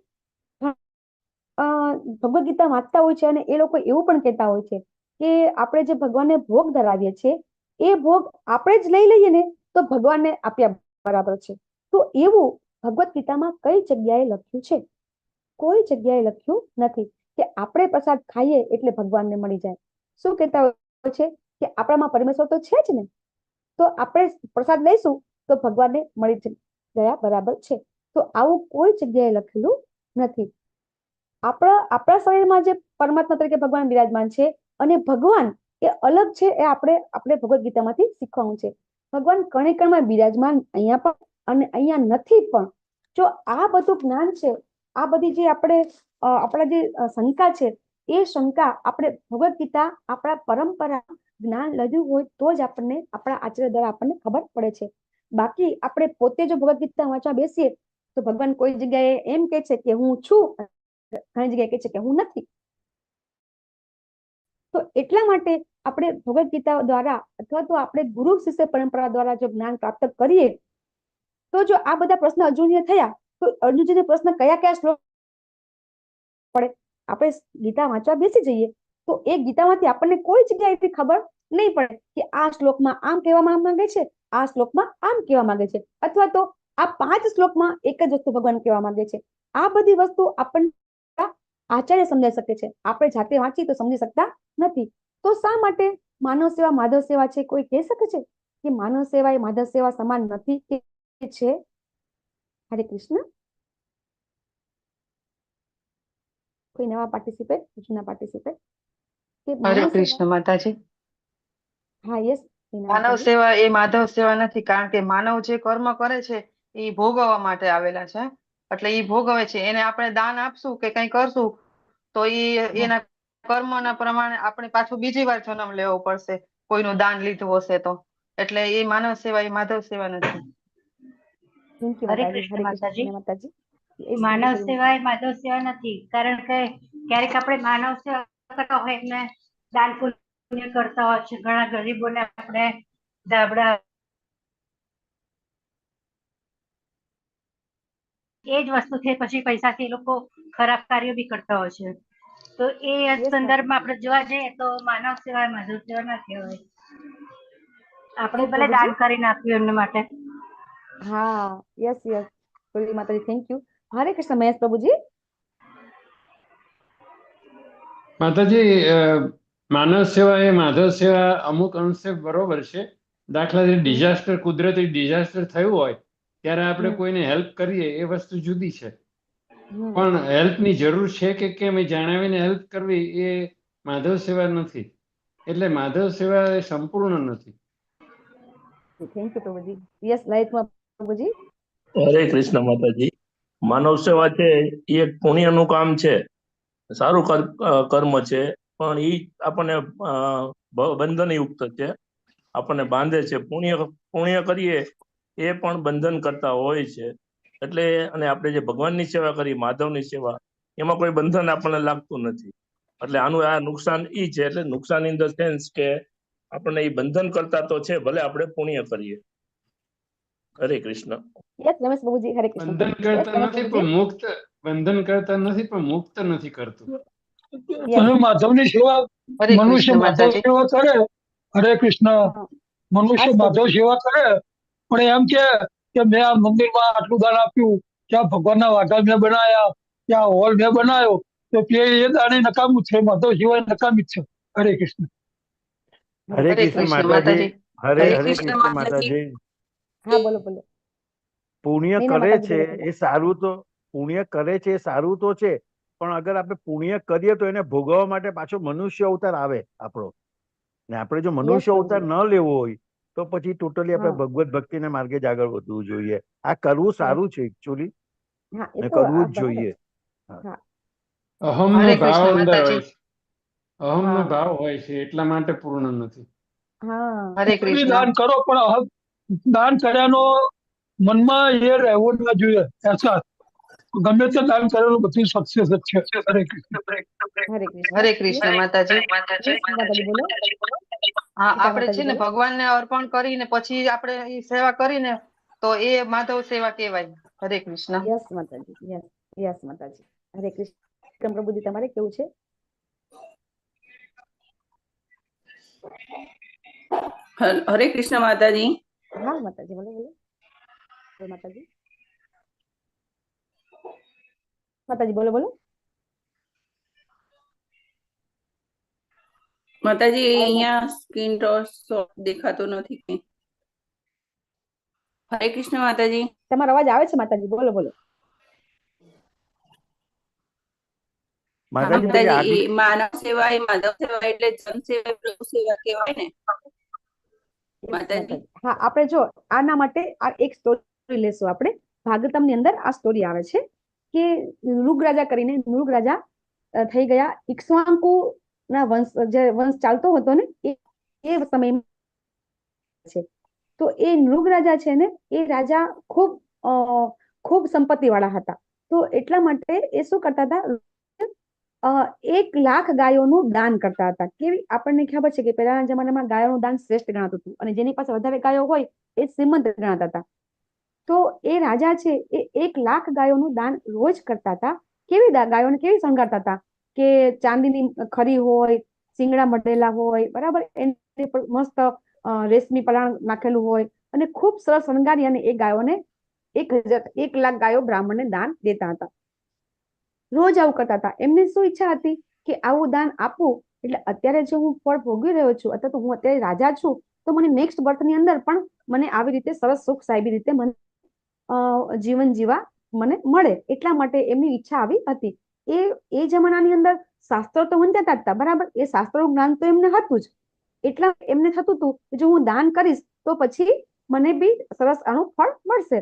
ભગવદ ગીતા વાંચતા હોય છે અને એ લોકો એવું પણ કહેતા હોય છે કે આપણે જે ભગવાનને ભોગ ધરાવીએ છીએ એ ભોગ આપણે જ લઈ લઈએ ને તો ભગવાનને આપ્યા બરાબર છે. તો એવું ભગવદ ગીતામાં કઈ જગ્યાએ લખ્યું છે? કોઈ જગ્યાએ લખ્યું નથી કે આપણે પ્રસાદ ખાઈએ એટલે ભગવાનને મળી જાય. શું કહેતા હોય છે કે આપણામાં પરમેશ્વર તો છે જ ને, તો આપણે પ્રસાદ લઈશું તો ભગવાનને મળી ગયા બરાબર છે. તો આવું કોઈ જગ્યાએ લખેલું નથી. આપણા શરીરમાં જે પરમાત્મા તરીકે ભગવાન બિરાજમાન છે અને ભગવાન એ અલગ છે, એ આપણે ભગવદ ગીતામાંથી શીખવાનું છે. ભગવાન કણે કણમાં બિરાજમાન અહીંયા પણ અને અહીંયા નથી પણ. જો આ બધું જ્ઞાન છે, આ બધી જે આપણા જે શંકા છે એ શંકા આપણે ભગવદ ગીતા આપણા પરંપરા જ્ઞાન લીધું હોય તો જ આપણને આપણા આચાર્ય દ્વારા આપણને ખબર પડે છે. બાકી આપણે પોતે જો ભગવદ્ ગીતા વાંચવા બેસીએ તો ભગવાન કોઈ જગ્યાએ એમ કે છે કે હું છું, ઘણી જગ્યાએ કે છે કે હું નથી. તો એટલા માટે આપણે ભગવદ્ ગીતા દ્વારા અથવા તો આપણે ગુરુ શિષ્ય પરંપરા દ્વારા જો જ્ઞાન પ્રાપ્ત કરીએ તો જો આ બધા પ્રશ્ન અર્જુનને થયા તો અર્જુનજીને પ્રશ્ન કયા કયા શ્લોક પડે, આપણે ગીતા વાંચવા બેસી જઈએ તો એ ગીતામાંથી આપણને કોઈ જગ્યાએ એટલી ખબર નહીં પડે કે આ શ્લોકમાં આમ કહેવામાં માંગે છે, આ શ્લોકમાં આમ કહેવા માંગે છે, અથવા તો આ 5 શ્લોકમાં એક જ વસ્તુ ભગવાન કહેવા માંગે છે. આ બધી વસ્તુ આપણને આચાર્ય સમજાવી શકે છે, આપણે જાતે વાંચી તો સમજી શકતા નથી. તો શા માટે માનવ સેવા માધવ સેવા છે? કોઈ કહી શકે છે કે માનવ સેવા એ માધવ સેવા સમાન નથી કે છે? હરે કૃષ્ણ. કોઈ નવા પાર્ટિસિપેટ, જૂના પાર્ટિસિપેટ કે હરે કૃષ્ણ માતાજી. હા યસ માનવ સેવા એ માધવ સેવા નથી, કારણ કે માનવ જે કર્મ કરે છે એ ભોગવવા માટે આવેલા છે, એટલે એ ભોગવે છે. એને આપણે દાન આપશું કે કઈ કરશું તો એના કર્મના પ્રમાણે આપણે પાછું બીજી વાર જન્મ લેવો પડશે, કોઈનું દાન લીધું હશે તો. એટલે એ માનવ સેવા એ માધવ સેવા નથી. હરે કૃષ્ણ માતાજી. માનવ સેવા એ માધવ સેવા નથી, કારણ કે ક્યારેક આપણે માનવ સેવા કરતા હોય એમને દાન પુણ્ય કરતા હોય છે, ઘણા ગરીબોને આપણે ધાબળા એ જ વસ્તુ છે, પછી પૈસાથી એ લોકો ખરાબ કાર્યો બી કરતા હોય છે. તો એ સંદર્ભમાં આપણે જોવા જઈએ તો માનવ સેવા એ માધવ સેવા ના કહેવાય. આપણે ભલે દાન કરીને આપ્યું એમને માટે. હા યસ યસ માતાજી, થેન્ક યુ. હરે કૃષ્ણ મહેશ પ્રભુજી. માતાજી, માનવ સેવા એ માધવ સેવા અમુક અંશે બરોબર છે. દાખલા તરીકે ડિઝાસ્ટર, કુદરતી ડિઝાસ્ટર થયું હોય ત્યારે આપણે કોઈને હેલ્પ કરીએ એ વસ્તુ જુદી છે, પણ હેલ્પની જરૂર છે કે કેમ એ જણાવીને હેલ્પ કરવી એ માધવ સેવા નથી. એટલે માધવ સેવા એ સંપૂર્ણ નથી. થેન્ક યુ પ્રભુજી. યસ લલિતમાં પ્રભુજી. હરે કૃષ્ણ માતાજી. માનવ સેવા છે એ એક પુણ્યનું કામ છે, સારું કર્મ છે, પણ એ આપણને બંધનયુક્ત છે, આપણને બાંધે છે. પુણ્ય કરીએ એ પણ બંધન કરતા હોય છે. એટલે અને આપણે જે ભગવાનની સેવા કરી, માધવની સેવા, એમાં કોઈ બંધન આપણને લાગતું નથી. એટલે આનું આ નુકસાન ઈ છે. એટલે નુકસાન ઇન ધ સેન્સ કે આપણને એ બંધન કરતા તો છે, ભલે આપણે પુણ્ય કરીએ. હરે કૃષ્ણ. યસ રમેશ પ્રભુજી. હરે કૃષ્ણ. બંધન કરતા નથી પણ મુક્ત, બંધન કરતા નથી પણ મુક્ત નથી કરતું. માધવની સેવા, મનુષ્ય માધવ સેવા કરે. હરે કૃષ્ણ. મનુષ્ય માધવ સેવા કરે પણ એમ કે મેં આ મંદિરમાં આટલું દાન આપ્યું, ત્યાં ભગવાનના વાઘા મેં બનાયા, ત્યાં હોલ મેં બનાવ્યો, તો એ દાન નકામું છે, માધવ સેવા નકામી છે. હરે કૃષ્ણ. હરે કૃષ્ણ માતાજી. હરે કૃષ્ણ માતાજી. હા બોલો બોલો. પુણ્ય કરે છે એ સારું, તો પુણ્ય કરે છે એ સારું તો છે, પણ અગર આપણે પુણ્ય કરીએ તો એને ભોગવવા માટે પાછો મનુષ્ય અવતાર આવે આપણો, ને આપણે જો મનુષ્ય અવતાર ન લેવો હોય તો પછી ટોટલી આપણે ભગવત ભક્તિના માર્ગે જ આગળ વધવું જોઈએ. આ કરવું સારું છે એકચ્યુઅલી, ને કરવું જ જોઈએ. અહમનો ભાવ અંદર હોય છે, અહમનો ભાવ હોય છે, એટલા માટે પૂર્ણ નથી. હરે કૃષ્ણ. દાન કરો પણ દાન કર્યાનો મનમાં એ રહેવો ના જોઈએ. ગમે તે દાન કરેલું બધું સક્સેસ જ છે. હરે કૃષ્ણ. હરે કૃષ્ણ માતાજી. હા, આપણે છે ને ભગવાનને અર્પણ કરીને પછી આપણે એ સેવા કરીને તો એ માધવ સેવા કહેવાય. હરે કૃષ્ણ. યસ માતાજી. યસ યસ માતાજી. હરે કૃષ્ણ પ્રભુજી, તમારે કેવું છે? હરે કૃષ્ણ માતાજી. હા માતાજી, બોલો બોલો માતાજી. માતાજી બોલો બોલો. માતાજી અહીંયા સ્ક્રીન ટચ દેખાતો નથી. હરે કૃષ્ણ માતાજી. તમારો અવાજ આવે છે માતાજી, બોલો બોલો. માતાજી, માનવ સેવા એ માધવ સેવા એટલે જન સેવા પ્રભુ સેવા કહેવાય ને માતાજી? હા, આપણે જો આના માટે આ એક સ્ટોરી લેશું. આપણે ભાગવતમ ની અંદર આ સ્ટોરી આવે છે કે નૃગ રાજા કરીને, નૃગ રાજા થઈ ગયા. ઇક્ષ્વાકુ ના વંશ, જે વંશ ચાલતો હતો ને, એ એ સમયમાં છે. તો એ નૃગ રાજા છે ને, એ રાજા ખૂબ સંપત્તિ વાળા હતા. તો એટલા માટે એ શું કરતા હતા, 1,00,000 ગાયોનું દાન કરતા હતા. કેવી આપણને ખબર છે કે પહેલાના જમાનામાં ગાયોનું દાન શ્રેષ્ઠ ગણાતું હતું, અને જેની પાસે વધારે ગાયો હોય એ શ્રીમંત ગણાતા હતા. તો એ રાજા છે એ 1,00,000 ગાયોનું દાન રોજ કરતા હતા. કેવી ગાયોને કેવી શણગારતા હતા કે ચાંદીની ખરી હોય, શિંગડા મઢેલા હોય, બરાબર, એની પર મસ્ત રેશમી પલાણ નાખેલું હોય, અને ખૂબ સરસ શણગારી અને એ ગાયોને 1,00,000 ગાયો બ્રાહ્મણને દાન દેતા હતા. રોજ આવું કરતા હતા. એમને શું ઈચ્છા હતી કે આવું દાન આપવું એટલે અત્યારે જે હું ફળ ભોગવી રહ્યો છું, અથવા તો હું અત્યારે રાજા છું, તો મને નેક્સ્ટ બર્થની અંદર પણ મને આવી રીતે સરસ સુખ સાહેબી રીતે મને જીવન જીવા મને મળે. એટલા માટે એમની ઈચ્છા આવી હતી. એ જમાનાની અંદર શાસ્ત્રો તો વંચાતા હતા, બરાબર, એ શાસ્ત્રોનું જ્ઞાન તો એમને હતું જ. એટલા એમને થતું હતું કે જો હું દાન કરીશ તો પછી મને બી સરસ આનું ફળ મળશે.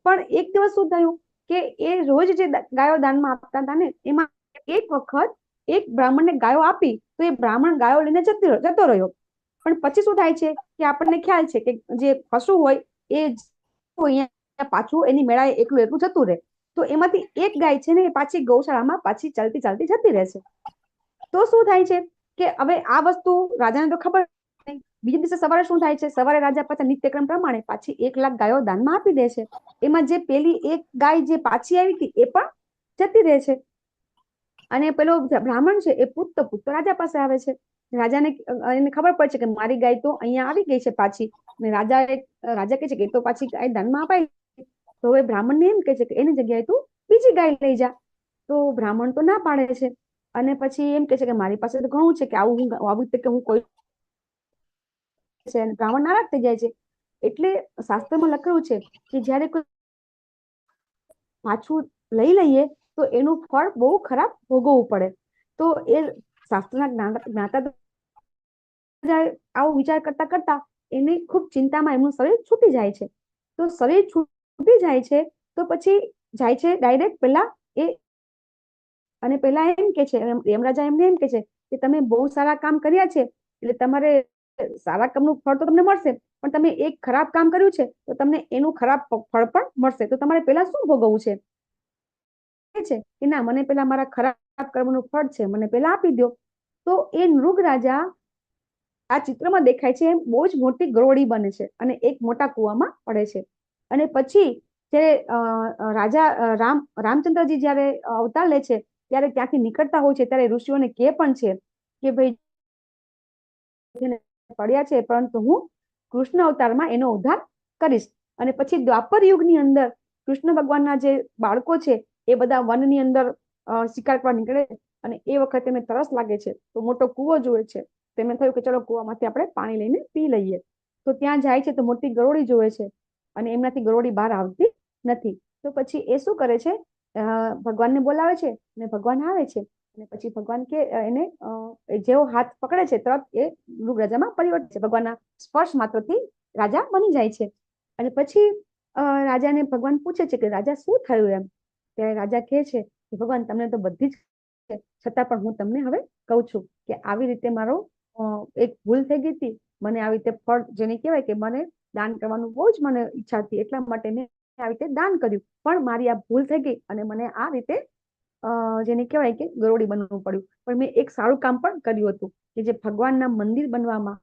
પણ એક દિવસ શું થયું કે એ રોજ જે ગાયો દાનમાં આપતા હતા ને, એમાં એક વખત એક બ્રાહ્મણને ગાયો આપી તો એ બ્રાહ્મણ ગાયો લઈને જતો રહ્યો. પણ પછી શું થાય છે કે આપણને ખ્યાલ છે કે જે પશુ હોય એ અહીંયા પાછું એની મેળાએ એકલું જતું રહે. તો એમાંથી એક ગાય છે ને એ પાછી ગૌશાળામાં પાછી ચાલતી જતી રહે છે. તો શું થાય છે કે હવે આ વસ્તુ રાજાને તો ખબર નહીં. બીજા દિવસે સવારે શું થાય છે, સવારે રાજા પાછા નિત્યક્રમ પ્રમાણે પાછી 1,00,000 ગાયો દાનમાં આપી દે છે. એમાં જે પેલી એક ગાય જે પાછી આવી હતી એ પણ જતી રહે છે. અને પેલો બ્રાહ્મણ છે એ પૂછતો રાજા પાસે આવે છે. રાજાને એને ખબર પડે છે કે મારી ગાય તો અહીંયા આવી ગઈ છે પાછી. અને રાજા કહે છે કે એ તો પાછી ગાય દાનમાં અપાઈ. તો હવે બ્રાહ્મણને એમ કહે છે કે એની જગ્યાએ તું બીજી ગાય લઈ જા. તો બ્રાહ્મણ તો ના પાડે છે. અને પછી એમ કહે છે કે મારી પાસે તો ઘણું છે કે આવું કે હું કોઈ છે. અને બ્રાહ્મણ નારાજ થઈ જાય છે. એટલે શાસ્ત્રમાં લખેલું છે કે જયારે કોઈ પાછું લઈ લઈએ તો એનું ફળ બહુ ખરાબ ભોગવવું પડે. તો એ શાસ્ત્રના જ્ઞાતા આવો વિચાર કરતા કરતા એને ખૂબ ચિંતામાં એમનું શરીર છૂટી જાય છે. તો શરીર છૂટી જાય છે તો પછી જાય છે ડાયરેક્ટ પેલા અને પેલા એમ કે છે, યમરાજા એમને એમ કે છે કે તમે બહુ સારા કામ કર્યા છે, એટલે તમારે સારા કામનું ફળ તો તમને મળશે, પણ તમે એક ખરાબ કામ કર્યું છે તો તમને એનું ખરાબ ફળ પણ મળશે. તો તમારે પેલા શું ભોગવવું છે? કે ના, મને પેલા મારા ખરાબ કર્મનું ફળ છે, મને પેલા આપી દો. તો એ નૃગ રાજા આ ચિત્રમાં દેખાય છે બહુ જ મોટી ગરોળી બને છે અને એક મોટા કુવામાં પડે છે. અને પછી જયારે રાજા રામચંદ્રજી જયારે અવતાર લે છે ત્યારે ત્યાંથી નીકળતા હોય છે ત્યારે ઋષિઓને કહે પણ છે કે ભાઈ પડ્યા છે પરંતુ હું કૃષ્ણ અવતારમાં એનો ઉદ્ધાર કરીશ. અને પછી દ્વાપર યુગની અંદર કૃષ્ણ ભગવાનના જે બાળકો છે એ બધા વનની અંદર શિકાર કરવા નીકળે અને એ વખતે એમને તરસ લાગે છે તો મોટો કૂવો જોવે છે. તેમને થયું કે ચલો કૂવામાંથી આપણે પાણી લઈને પી લઈએ. તો ત્યાં જાય છે તો મોટી ગરોળી જોવે છે અને એમનાથી ગરોળી બહાર આવતી નથી. તો પછી એ શું કરે છે, ભગવાનને બોલાવે છે અને ભગવાન આવે છે. અને પછી ભગવાન કે એને જેવો હાથ પકડે છે તરત એ મૃગ રાજામાં પરિવર્તન છે. ભગવાનના સ્પર્શ માત્રથી રાજા બની જાય છે. અને પછી રાજાને ભગવાન પૂછે છે કે રાજા શું થયું એમ. ત્યારે રાજા કહે છે કે ભગવાન તમને તો બધી જ છે, છતાં પણ હું તમને હવે કહું છું કે આવી રીતે મારો એક ભૂલ થઈ ગઈ હતી. મને આવી રીતે ફળ જેને કહેવાય કે મને દાન કરવાનું બહુ જ મને ઈચ્છા હતી, એટલા માટે મેં આવી રીતે દાન કર્યું. પણ મારી આ ભૂલ થઈ ગઈ અને મને આ રીતે જેને કહેવાય કે ગરોળી બનવું પડ્યું. પણ મેં એક સારું કામ પણ કર્યું હતું કે જે ભગવાનના મંદિર બનવામાં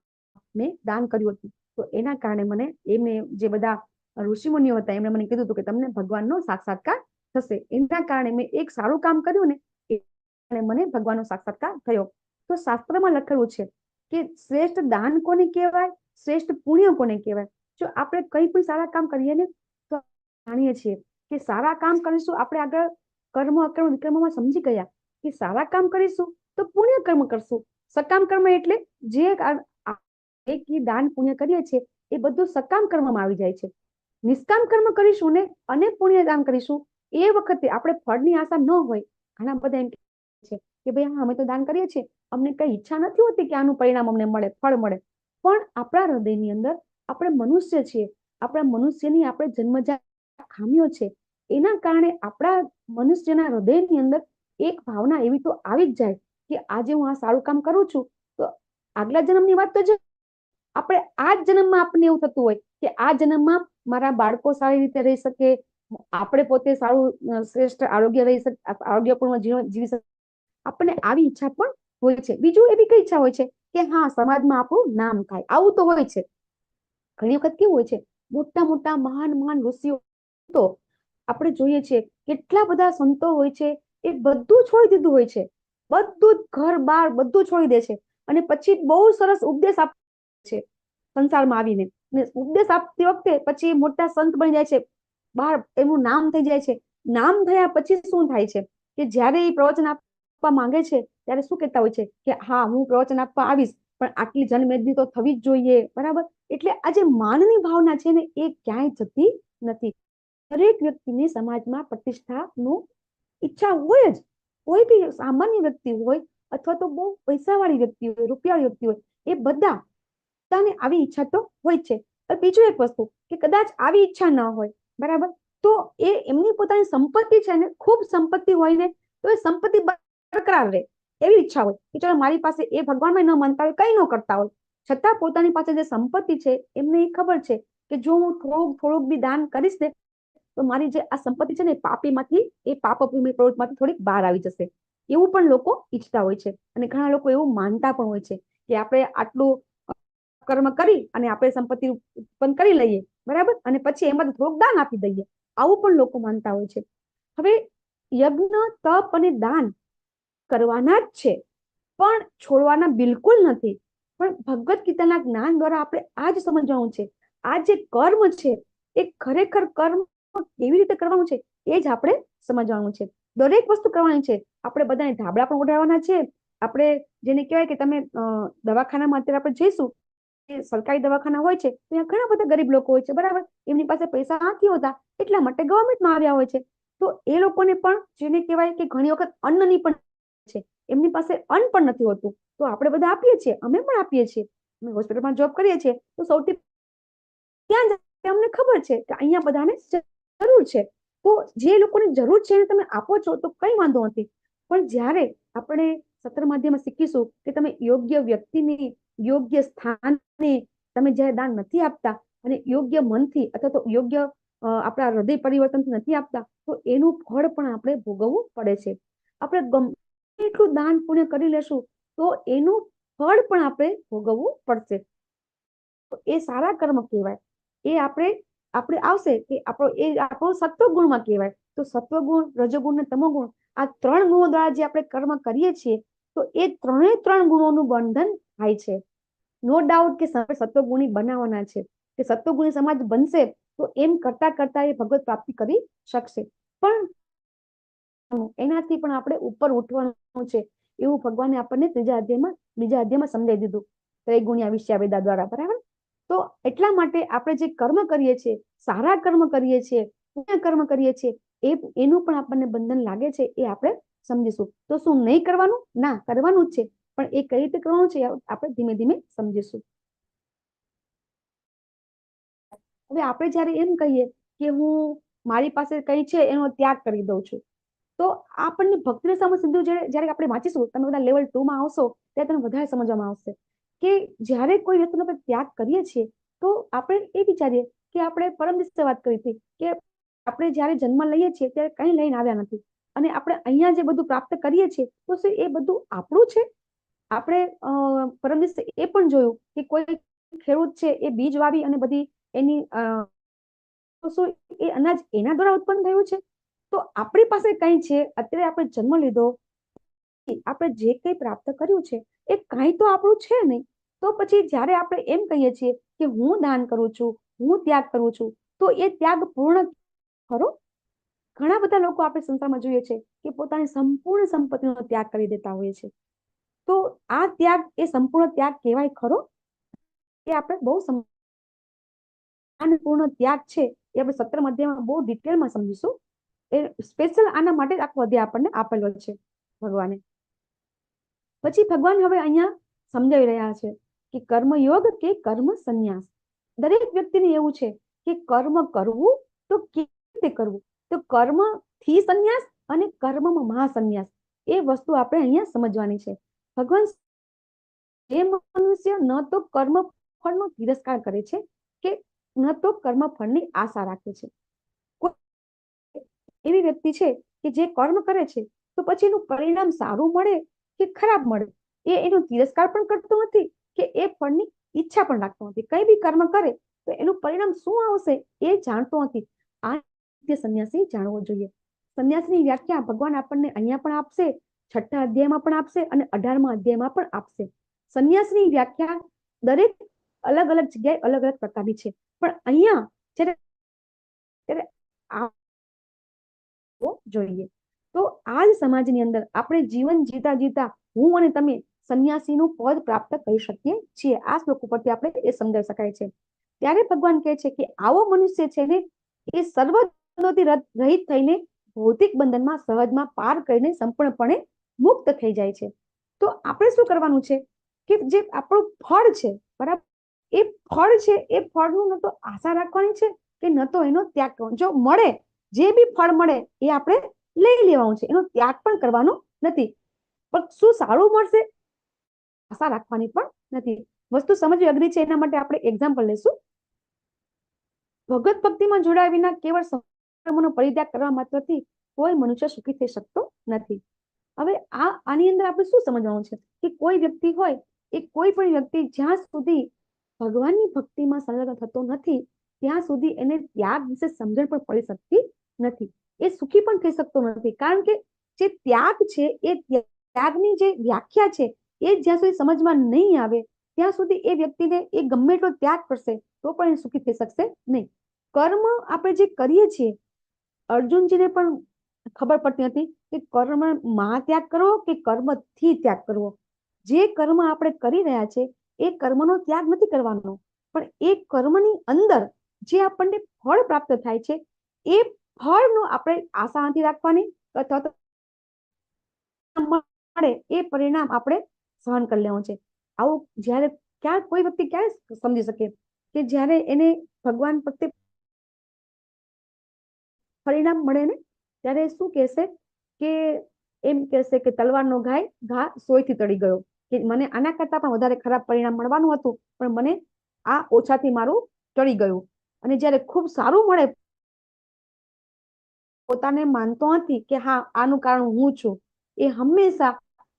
મેં દાન કર્યું હતું. તો એના કારણે મને એમને જે બધા ઋષિમુનિઓ હતા એમણે મને કીધું હતું કે તમને ભગવાનનો સાક્ષાત્કાર થશે. એના કારણે મેં એક સારું કામ કર્યું ને અને મને ભગવાનનો સાક્ષાત્કાર થયો. તો શાસ્ત્રમાં લખેલું છે કે શ્રેષ્ઠ દાન કોને કહેવાય, શ્રેષ્ઠ પુણ્ય કોને કહેવાય. જો આપણે કઈ પણ સારા કામ કરીએ ને તો જાણીએ છીએ કે સારા કામ કરીશું આપણે આગળ કર્મ અકર્મ વિકર્મમાં સમજી ગયા કે સારા કામ કરીશું તો પુણ્ય કર્મ કરશું. સકામ કર્મ એટલે જે દાન પુણ્ય કરીએ છીએ એ બધું સકામ કર્મમાં આવી જાય છે. નિષ્કામ કર્મ કરીશું ને અને પુણ્ય દાન કરીશું એ વખતે આપણે ફળની આશા ન હોય. ઘણા બધા એમ છે કે ભાઈ હા અમે તો દાન કરીએ છીએ, અમને કઈ ઈચ્છા નથી હોતી કે આનું પરિણામ અમને મળે, ફળ મળે. પણ આપણા હૃદયની અંદર આપણે મનુષ્ય છીએ, આપણા મનુષ્યની આપણે જન્મજાત ખામીઓ છે. એના કારણે આપણા મનુષ્યના હૃદયની અંદર એક ભાવના એવી તો આવી જ જાય કે આજે હું આ સારું કામ કરું છું તો આગલા જન્મની વાત તો આપણે આ જ જન્મમાં આપણને એવું થતું હોય કે આ જન્મમાં મારા બાળકો સારી રીતે રહી શકે, આપણે પોતે સારું શ્રેષ્ઠ આરોગ્ય રહી શકે, આરોગ્યપૂર્ણ જીવન જીવી શકે, આપણને આવી ઈચ્છા પણ હોય છે. બીજું એવી કઈ ઈચ્છા હોય છે કે હા સમાજમાં આપણું નામ થાય, આવું તો હોય છે. ઘણી વખત કેવું હોય છે, મોટા મોટા મહાન મહાન ઋષિઓ તો આપણે જોઈએ છીએ કેટલા બધા સંતો હોય છે, એ બધું છોડી દીધું હોય છે, બધું જ ઘર બાર બધું છોડી દે છે અને પછી બહુ સરસ ઉપદેશ આપે છે સંસારમાં આવીને. ઉપદેશ આપતી વખતે પછી મોટા સંત બની જાય છે, બહાર એનું નામ થઈ જાય છે. નામ થયા પછી શું થાય છે કે જ્યારે એ પ્રવચન આપવા માંગે છે ત્યારે શું કહેતા હોય છે કે હા હું પ્રવચન આપવા આવીશ, પણ આટલી જનમેદની તો થવી જ જોઈએ, બરાબર. એટલે આ જે માનની ભાવના છે ને એ ક્યાંય જતી નથી. દરેક વ્યક્તિની સમાજમાં પ્રતિષ્ઠાનું ઈચ્છા હોય જ. કોઈ બી સામાન્ય વ્યક્તિ હોય અથવા તો બહુ પૈસાવાળી વ્યક્તિ હોય, રૂપિયાવાળી વ્યક્તિ હોય, એ બધાને આવી ઈચ્છા તો હોય જ છે. બીજું એક વસ્તુ કે કદાચ આવી ઈચ્છા ન હોય, બરાબર, તો એ એમની પોતાની સંપત્તિ છે ને, ખૂબ સંપત્તિ હોય ને તો એ સંપત્તિ બરકરાર રહે એવી ઈચ્છા હોય કે ચલો મારી પાસે, એ ભગવાનમાં ન માનતા હોય, કઈ ન કરતા હોય, છતાં પોતાની પાસે જે સંપત્તિ છે એમને એ ખબર છે કે જો હું થોડુંક બી દાન કરીશ ને તો મારી જે આ સંપત્તિ છે ને પાપીમાંથી, એ પાપભૂમિ પ્રવૃત્તિમાંથી થોડીક બહાર આવી જશે. એવું પણ લોકો ઈચ્છતા હોય છે અને ઘણા લોકો એવું માનતા પણ હોય છે કે આપણે આટલું કર્મ કરી અને આપણે સંપત્તિ ઉત્પન્ન કરી લઈએ, બરાબર, અને પછી એમાં થોડુંક દાન આપી દઈએ, આવું પણ લોકો માનતા હોય છે. હવે યજ્ઞ, તપ અને દાન કરવાના જ છે, પણ છોડવાના બિલકુલ નથી. પણ ભગવદ્ ગીતાના જ્ઞાન દ્વારા આપણે આ જ સમજવાનું છે, આ જે કર્મ છે એ ખરેખર કર્મ કેવી રીતે કરવાનું છે એ જ આપણે સમજવાનું છે. દરેક વસ્તુ કરવાની છે. આપણે બધાને ધાબળા પણ ઉડાડવાના છે. આપણે જેને કહેવાય કે તમે દવાખાનામાં અત્યારે આપણે જઈશું, સરકારી દવાખાના હોય છે, ત્યાં ઘણા બધા ગરીબ લોકો હોય છે, બરાબર, એમની પાસે પૈસા નથી હોતા, એટલા માટે ગવર્મેન્ટમાં આવ્યા હોય છે. તો એ લોકોને પણ જેને કહેવાય કે ઘણી વખત અન્નની પણ છે, એમની પાસે અન્ન પણ નથી હોતું, તો આપણે બધા આપીએ છીએ, અમે પણ આપીએ છીએ. અમે હોસ્પિટલમાં જોબ કરીએ છીએ તો સૌથી ત્યાં અમને ખબર છે કે અહીંયા બધાને જરૂર છે, તો જે લોકોને જરૂર છે એને તમે આપો છો તો કઈ વાંધો નથી. પણ જ્યારે આપણે સત્ર માધ્યમમાં શીખીશું કે તમે યોગ્ય વ્યક્તિને, યોગ્ય સ્થાનને તમે જ્યારે દાન નથી આપતા અને યોગ્ય મનથી અથવા તો યોગ્ય આપણા હૃદય પરિવર્તનથી નથી આપતા, તો એનું ફળ પણ આપણે ભોગવવું પડે છે. આપણે ગમે એટલું દાન પુણ્ય કરી લેશું તો એનું ફળ પણ આપણે ભોગવવું પડશે. એ સારા કર્મ કહેવાય. એ આપણે આવશે કે આપણો સત્વગુણમાં કહેવાય. તો સત્વગુણ, રજોગુણ ને તમોગુણ, આ 3 ગુણો દ્વારા જે આપણે કર્મ કરીએ છીએ તો એ 3 ગુણોનું બંધન થાય છે. નો ડાઉટ કે સત્વગુણી બનાવવાના છે, કે સત્વગુણી સમાજ બનશે તો એમ કરતા કરતા એ ભગવત પ્રાપ્તિ કરી શકશે. પણ એનાથી પણ આપણે ઉપર ઉઠવાનું છે એવું ભગવાને આપણને બીજા અધ્યાયમાં સમજાવી દીધું, ત્રૈગુણ્ય વિશ્યાવેદા દ્વારા, બરાબર. તો એટલા માટે આપણે જે કર્મ કરીએ છીએ, સારા કર્મ કરીએ છીએ, પુણ્ય કર્મ કરીએ છીએ, એનું પણ આપણને બંધન લાગે છે, એ આપણે સમજીશું. તો શું નહીં કરવાનું? ના, કરવાનું જ છે, પણ એ કઈ રીતે કરવાનું છે આપણે ધીમે ધીમે સમજીશું. હવે આપણે જયારે એમ કહીએ કે હું મારી પાસે કઈ છે એનો ત્યાગ કરી દઉં છું, તો આપણને ભક્તિ રસામૃત સિંધુ જયારે આપણે વાંચીશું, તમે બધા લેવલ 2 માં આવશો ત્યારે તમને વધારે સમજવામાં આવશે કે જ્યારે કોઈ વસ્તુનો આપણે ત્યાગ કરીએ છીએ તો આપણે એ વિચારીએ કે આપણે પરમ દિવસે વાત કરી હતી કે આપણે જયારે જન્મ લઈએ છીએ ત્યારે કઈ લઈને આવ્યા નથી, અને આપણે અહીંયા જે બધું પ્રાપ્ત કરીએ છીએ તો શું એ બધું આપણું છે? આપણે પરમ દિવસે એ પણ જોયું કે કોઈ ખેડૂત છે એ બીજ વાવી અને બધી એની શું એ અનાજ એના દ્વારા ઉત્પન્ન થયું છે? તો આપણી પાસે કઈ છે, અત્યારે આપણે જન્મ લીધો, આપણે જે કઈ પ્રાપ્ત કર્યું છે એ કઈ તો આપણું છે નહીં. તો પછી જ્યારે આપણે એમ કહીએ છીએ કે હું દાન કરું છું, હું ત્યાગ કરું છું, તો એ ત્યાગ પૂર્ણ ખરો? ઘણા બધા લોકો આપણે સંસારમાં જોઈએ છે કે પોતાની સંપૂર્ણ સંપત્તિનો ત્યાગ કરી દેતા હોય છે. તો આ ત્યાગ એ સંપૂર્ણ ત્યાગ કહેવાય ખરો? એ આપણે બહુ પૂર્ણ ત્યાગ છે એ આપણે સત્ર મધ્યમાં બહુ ડિટેલમાં સમજીશું. એ સ્પેશિયલ આના માટે જ આખો અધ્યાય આપણને આપેલો છે ભગવાને. પછી ભગવાન હવે અહીંયા સમજાવી રહ્યા છે કે કર્મયોગ કે કર્મ સંન્યાસ. દરેક વ્યક્તિને એવું છે કે કર્મ કરવું તો કેવી રીતે કરવું, તો કર્મ થી સંન્યાસ અને કર્મમાં મહાસન્યાસ, એ વસ્તુ આપણે અહીંયા સમજવાની છે. ભગવાન એ મનુષ્ય ન તો કર્મ ફળનો તિરસ્કાર કરે છે કે ન તો કર્મ ફળની આશા રાખે છે. એવી વ્યક્તિ છે કે જે કર્મ કરે છે તો પછી એનું પરિણામ સારું મળે કે ખરાબ મળે એ એનો તિરસ્કાર પણ કરતો નથી કે એ ફળની ઈચ્છા પણ રાખતો નથી. કઈ બી કર્મ કરે તો એનું પરિણામ શું આવશે એ જાણતો નથી. આ સંન્યાસી જાણવો જોઈએ. સંન્યાસની વ્યાખ્યા ભગવાન આપણને અહીંયા પણ આપશે, 6થા અધ્યાયમાં પણ આપશે અને 18મા અધ્યાયમાં પણ આપશે. સંન્યાસની વ્યાખ્યા દરેક અલગ અલગ જગ્યાએ અલગ અલગ પ્રકારની છે, પણ અહીંયા જ્યારે જોઈએ તો આ જ સમાજની અંદર આપણે જીવન જીતા જીતા હું અને તમે સંન્યાસીનું પદ પ્રાપ્ત કરી શકીએ છીએ. આ શ્લોક ઉપરથી આપણે એ સમજાવી શકાય છે. ત્યારે ભગવાન કહે છે કે આવો મનુષ્ય છે ને એ સર્વ બંધનોથી રહિત થઈને ભૌતિક બંધનમાં સહજમાં પાર કરીને સંપૂર્ણપણે મુક્ત થઈ જાય છે. તો આપણે શું કરવાનું છે કે જે આપણું ફળ છે, બરાબર, એ ફળ છે એ ફળનું ન તો આશા રાખવાની છે કે ન તો એનો ત્યાગ કરવાનો. જો મળે, જે બી ફળ મળે એ આપણે લઈ લેવાનું છે, એનો ત્યાગ પણ કરવાનો નથી. પણ શું સારું મળશે આશા રાખવાની પણ નથી. વસ્તુ સમજવી અઘરી છે, એના માટે આપણે એક્ઝામ્પલ લઈશું. ભગવત ભક્તિમાં જોડાયા વિના કેવળ કર્મનો પરિત્યાગ કરવા માત્રથી કોઈ મનુષ્ય સુખી થઈ શકતો નથી. હવે આની અંદર આપણે શું સમજવાનું છે કે કોઈ વ્યક્તિ હોય, એ કોઈ પણ વ્યક્તિ જ્યાં સુધી ભગવાનની ભક્તિમાં સંલગ્ન થતો નથી ત્યાં સુધી એને ત્યાગ વિશે સમજણ પણ પડી શકતી નથી. એ સુખી પણ થઈ શકતો નથી. કારણ કે જે ત્યાગ છે એ ત્યાગની જે વ્યાખ્યા છે એ જ્યાં સુધી સમજમાં નહીં આવે ત્યાં સુધી એ વ્યક્તિને એ ગમે એટલો ત્યાગ કરશે તો પણ એ સુખી થઈ શકશે નહીં. કર્મ આપણે જે કરીએ છીએ, અર્જુનજીને પણ ખબર પડતી હતી કે કર્મમાં ત્યાગ કરવો કે કર્મથી ત્યાગ કરવો. જે કર્મ આપણે કરી રહ્યા છે એ કર્મનો ત્યાગ નથી કરવાનો, પણ એ કર્મની અંદર જે આપણને ફળ પ્રાપ્ત થાય છે એ ફળનો આપણે આશા નથી રાખવાની અથવા તો મળે એ પરિણામ આપણે સહન કરી લેવું છે. આવું જ્યારે કોઈ વ્યક્તિ ક્યારે સમજી શકે કે જ્યારે એને ભગવાન પ્રત્યે પરિણામ મળે ને ત્યારે શું કહેશે કે એમ કહેશે કે તલવારનો ઘા સોયથી તળી ગયો, કે મને આના કરતા પણ વધારે ખરાબ પરિણામ મળવાનું હતું પણ મને આ ઓછાથી મારું ટળી ગયું. અને જ્યારે ખૂબ સારું મળે પોતાને માનતો નથી કે હા આનું કારણ હું છું, એ હંમેશા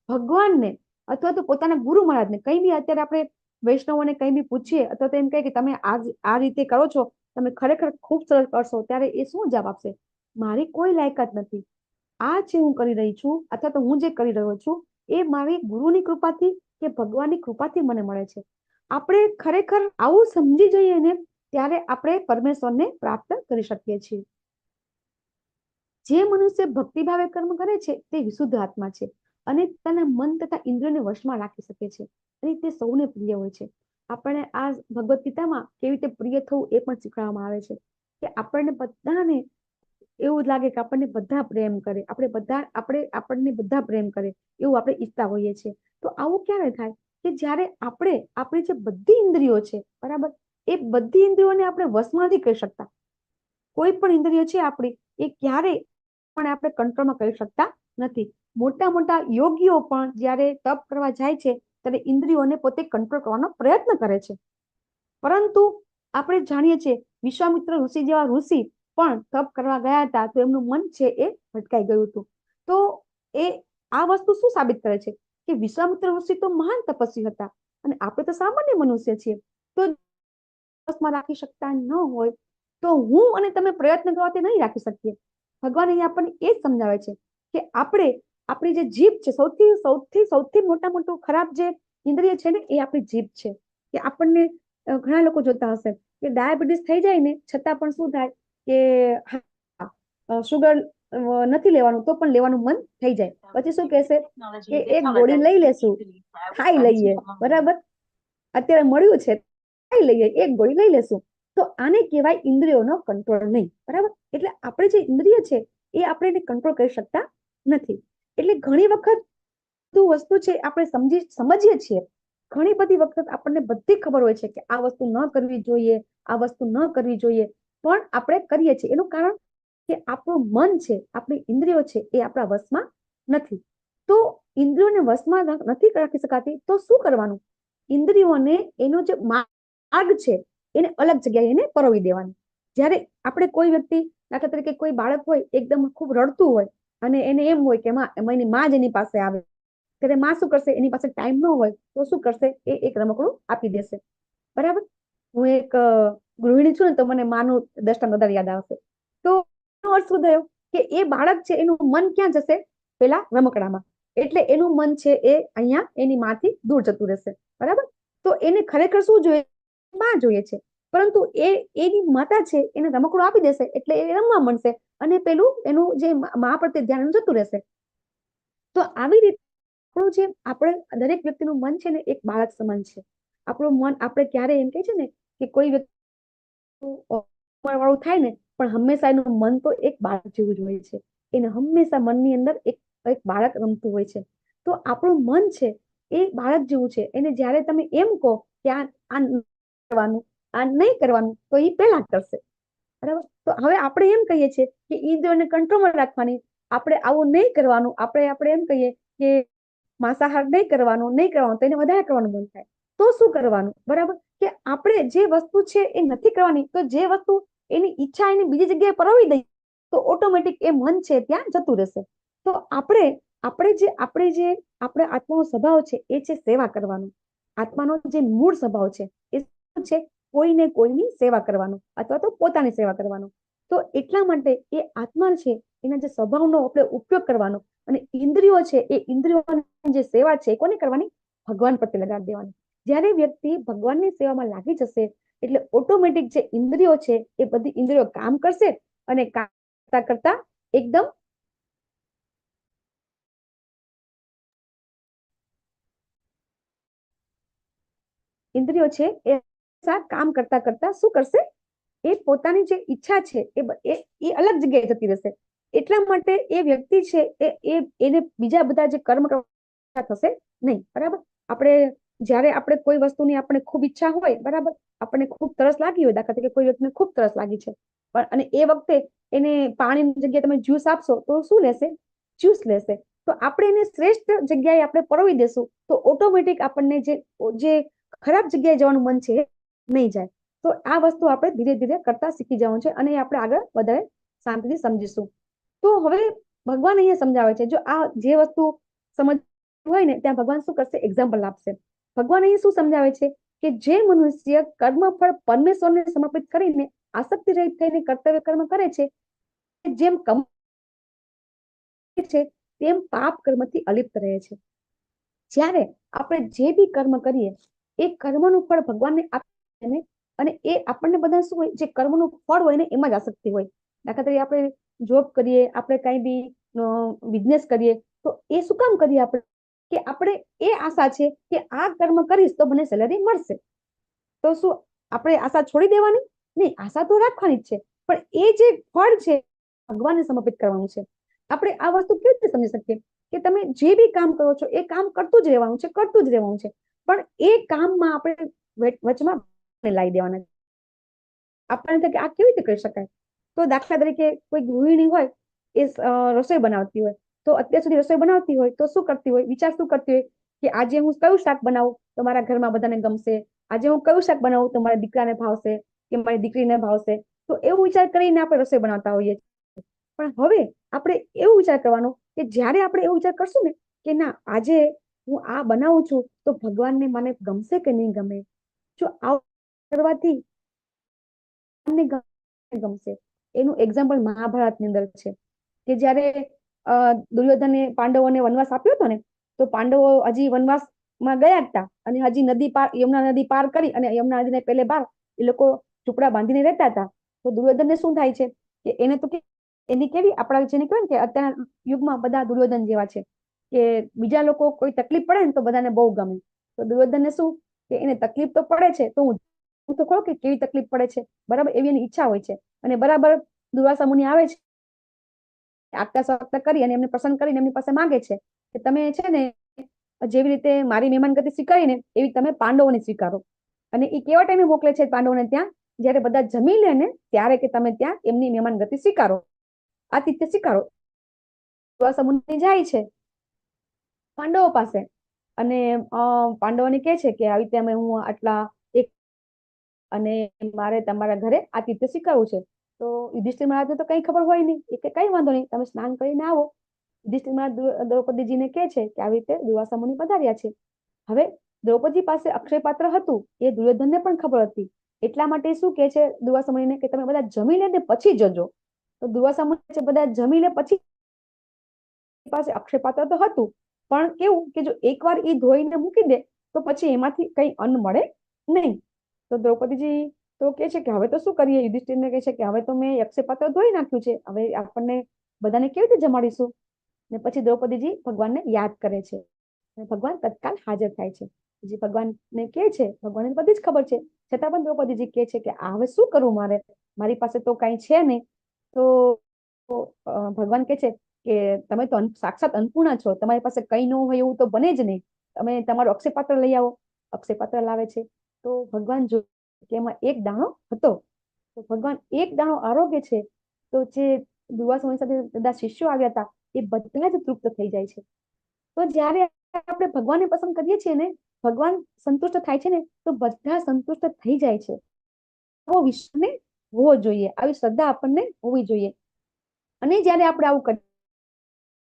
ભગવાનને અથવા તો પોતાના ગુરુ મહારાજને કઈ બી અત્યારે આપણે વૈષ્ણવોને કઈ બી પૂછીએ અથવા તો એમ કહે કે તમે આ રીતે કરો છો, તમે ખરેખર ખૂબ સરસ કરશો, ત્યારે એ શું જવાબ આપશે? મારી કોઈ લાયકાત નથી. આ જે હું કરી રહી છું અથવા તો હું જે કરી રહ્યો છું એ મારી ગુરુની કૃપાથી કે ભગવાનની કૃપાથી મને મળે છે. આપણે ખરેખર આવું સમજી જઈએ ને ત્યારે આપણે પરમેશ્વરને પ્રાપ્ત કરી શકીએ છીએ. જે મનુષ્ય ભક્તિભાવે કર્મ કરે છે તે વિશુદ્ધ આત્મા છે અને તેના મન તથા ઇન્દ્રિયોને વશમાં રાખી શકે છે અને તે સૌને પ્રિય હોય છે. આપણને આ ભગવદ ગીતામાં કેવી રીતે પ્રિય થવું એ પણ શીખવવામાં આવે છે કે આપણને બધાને એવું લાગે કે આપણને બધા પ્રેમ કરે, આપણને બધા પ્રેમ કરે એવું આપણે ઈચ્છતા હોઈએ છીએ. તો આવું ક્યારે થાય કે જ્યારે આપણે આપણી જે બધી ઇન્દ્રિયો છે, બરાબર, એ બધી ઇન્દ્રિયોને આપણે વશમાં નથી કરી શકતા. કોઈ પણ ઇન્દ્રિયો છે આપણી એ ક્યારેય પણ આપણે કંટ્રોલમાં કરી શકતા નથી. મોટા મોટા યોગીઓ પણ જ્યારે તપ કરવા જાય છે ત્યારે ઇન્દ્રિયોને પોતે કંટ્રોલ કરવાનો પ્રયત્ન કરે છે. પરંતુ આપણે જાણીએ છીએ વિશ્વામિત્ર ઋષિ જેવા ઋષિ પણ તપ કરવા ગયા હતા તો એમનું મન છે એ ભટકાઈ ગયું હતું. તો એ આ વસ્તુ શું સાબિત કરે છે કે વિશ્વામિત્ર ઋષિ તો મહાન તપસ્વી હતા અને આપણે તો સામાન્ય મનુષ્ય છીએ. તો વશમાં રાખી શકતા ન હોય તો હું અને તમે પ્રયત્ન કરવાથી નહીં રાખી શકીએ. ભગવાન અહીંયા આપણને એ જ સમજાવે છે કે આપણી જે જીભ છે, સૌથી મોટું ખરાબ જે ઇન્દ્રિય છે ને એ આપણી જીભ છે. કે આપણને ઘણા લોકો જોતા હશે કે ડાયાબિટીસ થઈ જાય ને છતાં પણ શું થાય કે શુગર નથી લેવાનું તો પણ લેવાનું મન થઈ જાય. પછી શું કહેશે કે એક ગોળી લઈ લેશું, ખાઈ લઈએ, બરાબર, અત્યારે મળ્યું છે ખાઈ લઈએ, એક ગોળી લઈ લેશું. તો આને કહેવાય ઇન્દ્રિયોનો કંટ્રોલ નહીં, બરાબર. એટલે આપણે જે ઇન્દ્રિય છે એ આપણે એને કંટ્રોલ કરી શકતા નથી. એટલે ઘણી વખત વસ્તુ છે આપણે સમજીએ છીએ, ઘણી બધી વખત આપણને બધી ખબર હોય છે કે આ વસ્તુ ન કરવી જોઈએ, આ વસ્તુ ન કરવી જોઈએ, પણ આપણે કરીએ છીએ. એનું કારણ કે આપણું મન છે, આપણી ઇન્દ્રિયો છે એ આપણા વશમાં નથી. તો ઇન્દ્રિયોને વશમાં નથી રાખી શકાતી તો શું કરવાનું? ઇન્દ્રિયોને એનો જે માર્ગ છે એને અલગ જગ્યાએ એને પરોવી દેવાની. જ્યારે આપણે કોઈ વ્યક્તિ, દાખલા તરીકે કોઈ બાળક હોય એકદમ ખૂબ રડતું હોય અને એને એમ હોય કે એની માં જ એની પાસે આવે, ત્યારે માં શું કરશે, એની પાસે ટાઈમ ન હોય તો શું કરશે, એ એક રમકડું આપી દેશે. બરાબર. હું એક ગૃહિણી છું ને તો મને માનું દ્રષ્ટાંત વધારે યાદ આવશે. તો એનો અર્થ શું થયો કે એ બાળક છે એનું મન ક્યાં જશે, પેલા રમકડામાં. એટલે એનું મન છે એ અહીંયા એની માંથી દૂર જતું રહેશે. બરાબર. તો એને ખરેખર શું જોઈએ, માં જોઈએ છે, પરંતુ એની માતા છે એને રમકડું આપી દેશે એટલે એ રમવા મળશે અને પેલું એનું જે માં પ્રત્યે ધ્યાન જતું રહેશે. તો આવી રીતે આપણું જે આપણે દરેક વ્યક્તિનું મન છે ને એક બાળક સમાન છે. આપણું મન, આપણે ક્યારે એમ કહે છે ને કે કોઈ વ્યક્તિ વાળું થાય ને, પણ હંમેશા એનું મન તો એક બાળક જેવું જ હોય છે. એને હંમેશા મનની અંદર એક બાળક રમતું હોય છે. તો આપણું મન છે એ બાળક જેવું છે. એને જ્યારે તમે એમ કહો કે આ કરવાનું, આ નહીં કરવાનું, તો એ પહેલા કરશે. બરાબર. તો હવે આપણે એમ કહીએ છીએ કે ઇન્દ્રિયોને કંટ્રોલમાં રાખવાની, આપણે આવું નહીં કરવાનું, આપણે એમ કહીએ કે માંસાહાર નહીં કરવાનું તો એને વધારે કરવાનું મન થાય. તો શું કરવાનું? બરાબર. કે આપણે જે વસ્તુ છે એ નથી કરવાની, તો જે વસ્તુ એની ઈચ્છા એને બીજી જગ્યાએ પરોવી દઈએ તો ઓટોમેટિક એ મન છે ત્યાં જતું રહેશે. તો આપણે આત્માનો સ્વભાવ છે એ છે સેવા કરવાનો. આત્માનો જે મૂળ સ્વભાવ છે એ શું છે? કોઈને કોઈની સેવા કરવાનો અથવા તો પોતાની સેવા કરવાનો. તો એટલા માટે એ આત્મા છે એના જે સ્વભાવનો આપણે ઉપયોગ કરવાનો, અને ઇન્દ્રિયો છે એ ઇન્દ્રિયોની જે સેવા છે કોને કરવાની? ભગવાન પ્રત્યે લગાડી દેવાની. જ્યારે વ્યક્તિ ભગવાનની સેવામાં લાગી જશે એટલે ઓટોમેટિક જે ઇન્દ્રિયો છે એ બધી ઇન્દ્રિયો કામ કરશે અને કામ કરતા કરતા એકદમ ઇન્દ્રિયો છે એ કામ કરતા કરતા શું કરશે? એ પોતાની જે ઈચ્છા છે એ અલગ જગ્યાએ જતી રહેશે. એટલા માટે એ વ્યક્તિ છે એને બીજા બધા જે કર્મ થશે નહીં. બરાબર. જ્યારે આપણે કોઈ વસ્તુની આપણે ખૂબ ઈચ્છા હોય, બરાબર, આપણને ખૂબ તરસ લાગી હોય, દાખલા તરીકે કોઈ વ્યક્તિને ખૂબ તરસ લાગી છે અને એ વખતે એને પાણીની જગ્યાએ તમે જ્યુસ આપશો તો શું લેશે? જ્યુસ લેશે. તો આપણે એને શ્રેષ્ઠ જગ્યાએ આપણે પરોવી દેશું તો ઓટોમેટિક આપણને જે ખરાબ જગ્યાએ જવાનું મન છે નહીં જાય. તો આ વસ્તુ આપણે ધીરે ધીરે કરતા શીખી જવાનું છે અને આપણે આગળ વધારે શાંતિથી સમજીશું. તો હવે ભગવાન અહીંયા સમજાવે છે, જો આ જે વસ્તુ સમજ હોય ને ત્યાં ભગવાન શું કરશે? એક્ઝામ્પલ આપશે. ભગવાન અહીંયા શું સમજાવે છે કે જે મનુષ્ય કર્મફળ પરમેશ્વરને સમર્પિત કરીને આસક્તિ રહિત થઈને કર્તવ્ય કર્મ કરે છે, જેમ છે તેમ પાપ કર્મથી અલિપ્ત રહે છે. જ્યારે આપણે જે બી કર્મ કરીએ એ કર્મનું ફળ ભગવાનને આપે અને એ આપણને બધા શું હોય, જે કર્મનું ફળ હોય ને એમાં જ આસક્તિ હોય. દાખલા તરીકે આપણે જોબ કરીએ, આપણે કઈ બી બિઝનેસ કરીએ તો એ શું કામ કરીએ આપણે? કે આપણે એ આશા છે કે આ કર્મ કરીશ તો મને સેલરી મળશે. તો શું આપણે આશા છોડી દેવાની? નહીં, આશા તો રાખવાની જ છે, પણ એ જે ફળ છે ભગવાનને સમર્પિત કરવાનું છે. આપણે આ વસ્તુ કેવી રીતે સમજી શકીએ કે તમે જે બી કામ કરો છો એ કામ કરતું જ રહેવાનું છે, પણ એ કામમાં આપણે વચમાં લાવી દેવાના. આપણને કે આ કેવી રીતે કરી શકાય? તો દાખલા તરીકે કોઈ ગૃહિણી હોય એ રસોઈ બનાવતી હોય, તો અત્યાર સુધી રસોઈ બનાવતી હોય તો શું કરતી હોય? વિચાર શું કરતી હોય કે આજે હું કયું શાક બનાવું તો મારા ઘરમાં બધાને ગમશે, આજે હું કયું શાક બનાવું તો મારા દીકરાને ભાવશે કે મારી દીકરીને ભાવશે. તો એવું વિચાર કરીને આપણે રસોઈ બનાવતા હોઈએ. પણ હવે આપણે એવું વિચાર કરવાનો કે જ્યારે આપણે એવું વિચાર કરશું ને કે ના, આજે હું આ બનાવું છું તો ભગવાનને મને ગમશે કે નહીં ગમે. જો આવું કરવાથી ગમશે. એનું એક્ઝામ્પલ મહાભારતની અંદર છે કે જ્યારે દુર્યોધને પાંડવોને વનવાસ આપ્યો હતો ને, તો પાંડવો હજી વનવાસમાં ગયા હતા અને હજી યમુના નદી પાર કરી અને યમુના નદીને પેલે બાર એ લોકો ઝૂંપડા બાંધીને રહેતા હતા. તો દુર્યોધનને શું થાય છે કે એને તો એની કેવી, આપણા જેને કહેવાય ને કે અત્યારના યુગમાં બધા દુર્યોધન જેવા છે કે બીજા લોકો કોઈ તકલીફ પડે ને તો બધાને બહુ ગમે. તો દુર્યોધનને શું કે એને તકલીફ તો પડે છે તો હું તો કહું કે કેવી તકલીફ પડે છે, બરાબર, એવી એની ઈચ્છા હોય છે. અને બરાબર દુર્વાસા મુનિ આવે છે, આગતા સ્વાગતા કરી અને એમને પ્રસન્ન કરીને એમની પાસે માંગે છે કે તમે છે ને જેવી રીતે મારી મહેમાનગતિ સ્વીકારીને એવી તમે પાંડવોને સ્વીકારો. અને એ કેવા ટાઈમે મોકલે છે પાંડવોને? ત્યાં જયારે બધા જમી લે ને ત્યારે કે તમે ત્યાં એમની મહેમાનગતિ સ્વીકારો, આતિથ્ય સ્વીકારો. દુર્વાસા મુનિ જાય છે પાંડવો પાસે અને પાંડવોને કહે છે કે આવી રીતે હું આટલા અને મારે તમારા ઘરે આતિથ્ય સ્વીકારવું છે. તો યુધિષ્ઠિર મહારાજને તો કઈ ખબર હોય નહીં, એ કે કઈ વાંધો નહીં, તમે સ્નાન કરીને આવો. યુધિષ્ઠિર મહારાજ દ્રૌપદીજીને કહે છે કે આવી રીતે દુર્વાસા મુનિ પધાર્યા છે. હવે દ્રૌપદી પાસે અક્ષય પાત્ર હતું, એ દુર્યોધનને પણ ખબર હતી. એટલા માટે શું કહે છે દુર્વાસા મુનિને કે તમે બધા જમી લે ને પછી જજો. તો દુર્વાસા મુનિ છે બધા જમી લે પછી, પાસે અક્ષય પાત્ર તો હતું, પણ કેવું કે જો એકવાર એ ધોઈને મૂકી દે તો પછી એમાંથી કઈ અન્ન મળે નહીં. તો દ્રૌપદીજી તો કે છે કે હવે તો શું કરીએ. યુધિષ્ઠિરને કહે છે કે હવે તો મેં અક્ષય પાત્ર ધોઈ નાખ્યું છે, હવે આપણને બધાને કેવી રીતે જમાડીશું. ને પછી દ્રૌપદીજી ભગવાનને યાદ કરે છે, ભગવાન તત્કાલ હાજર થાય છે. જે ભગવાનને કહે છે, ભગવાનને બધી જ ખબર છે, છતાં પણ દ્રૌપદીજી કહે છે કે આ હવે શું કરવું મારે, મારી પાસે તો કઈ છે નહીં. તો ભગવાન કહે છે કે તમે તો સાક્ષાત અન્નપૂર્ણા છો, તમારી પાસે કઈ ન હોય એવું તો બને જ નહીં, તમે તમારું અક્ષય પાત્ર લઈ આવો. અક્ષય પાત્ર લાવે છે તો ભગવાન જો કે એમાં એક દાણો હતો. તો ભગવાન એક દાણો આરોગ્ય છે, તો જે દુર્વાસા મુનિ સાથે બધા શિષ્યો આવ્યા હતા એ બધા જ તૃપ્ત થઈ જાય છે. તો જ્યારે આપણે ભગવાનને પસંદ કરીએ છીએ ને, ભગવાન સંતુષ્ટ થાય છે ને, તો બધા સંતુષ્ટ થઈ જાય છે. આવો વિશ્વાસને હોવો જોઈએ, આવી શ્રદ્ધા આપણને હોવી જોઈએ. અને જ્યારે આપણે આવું કરીએ,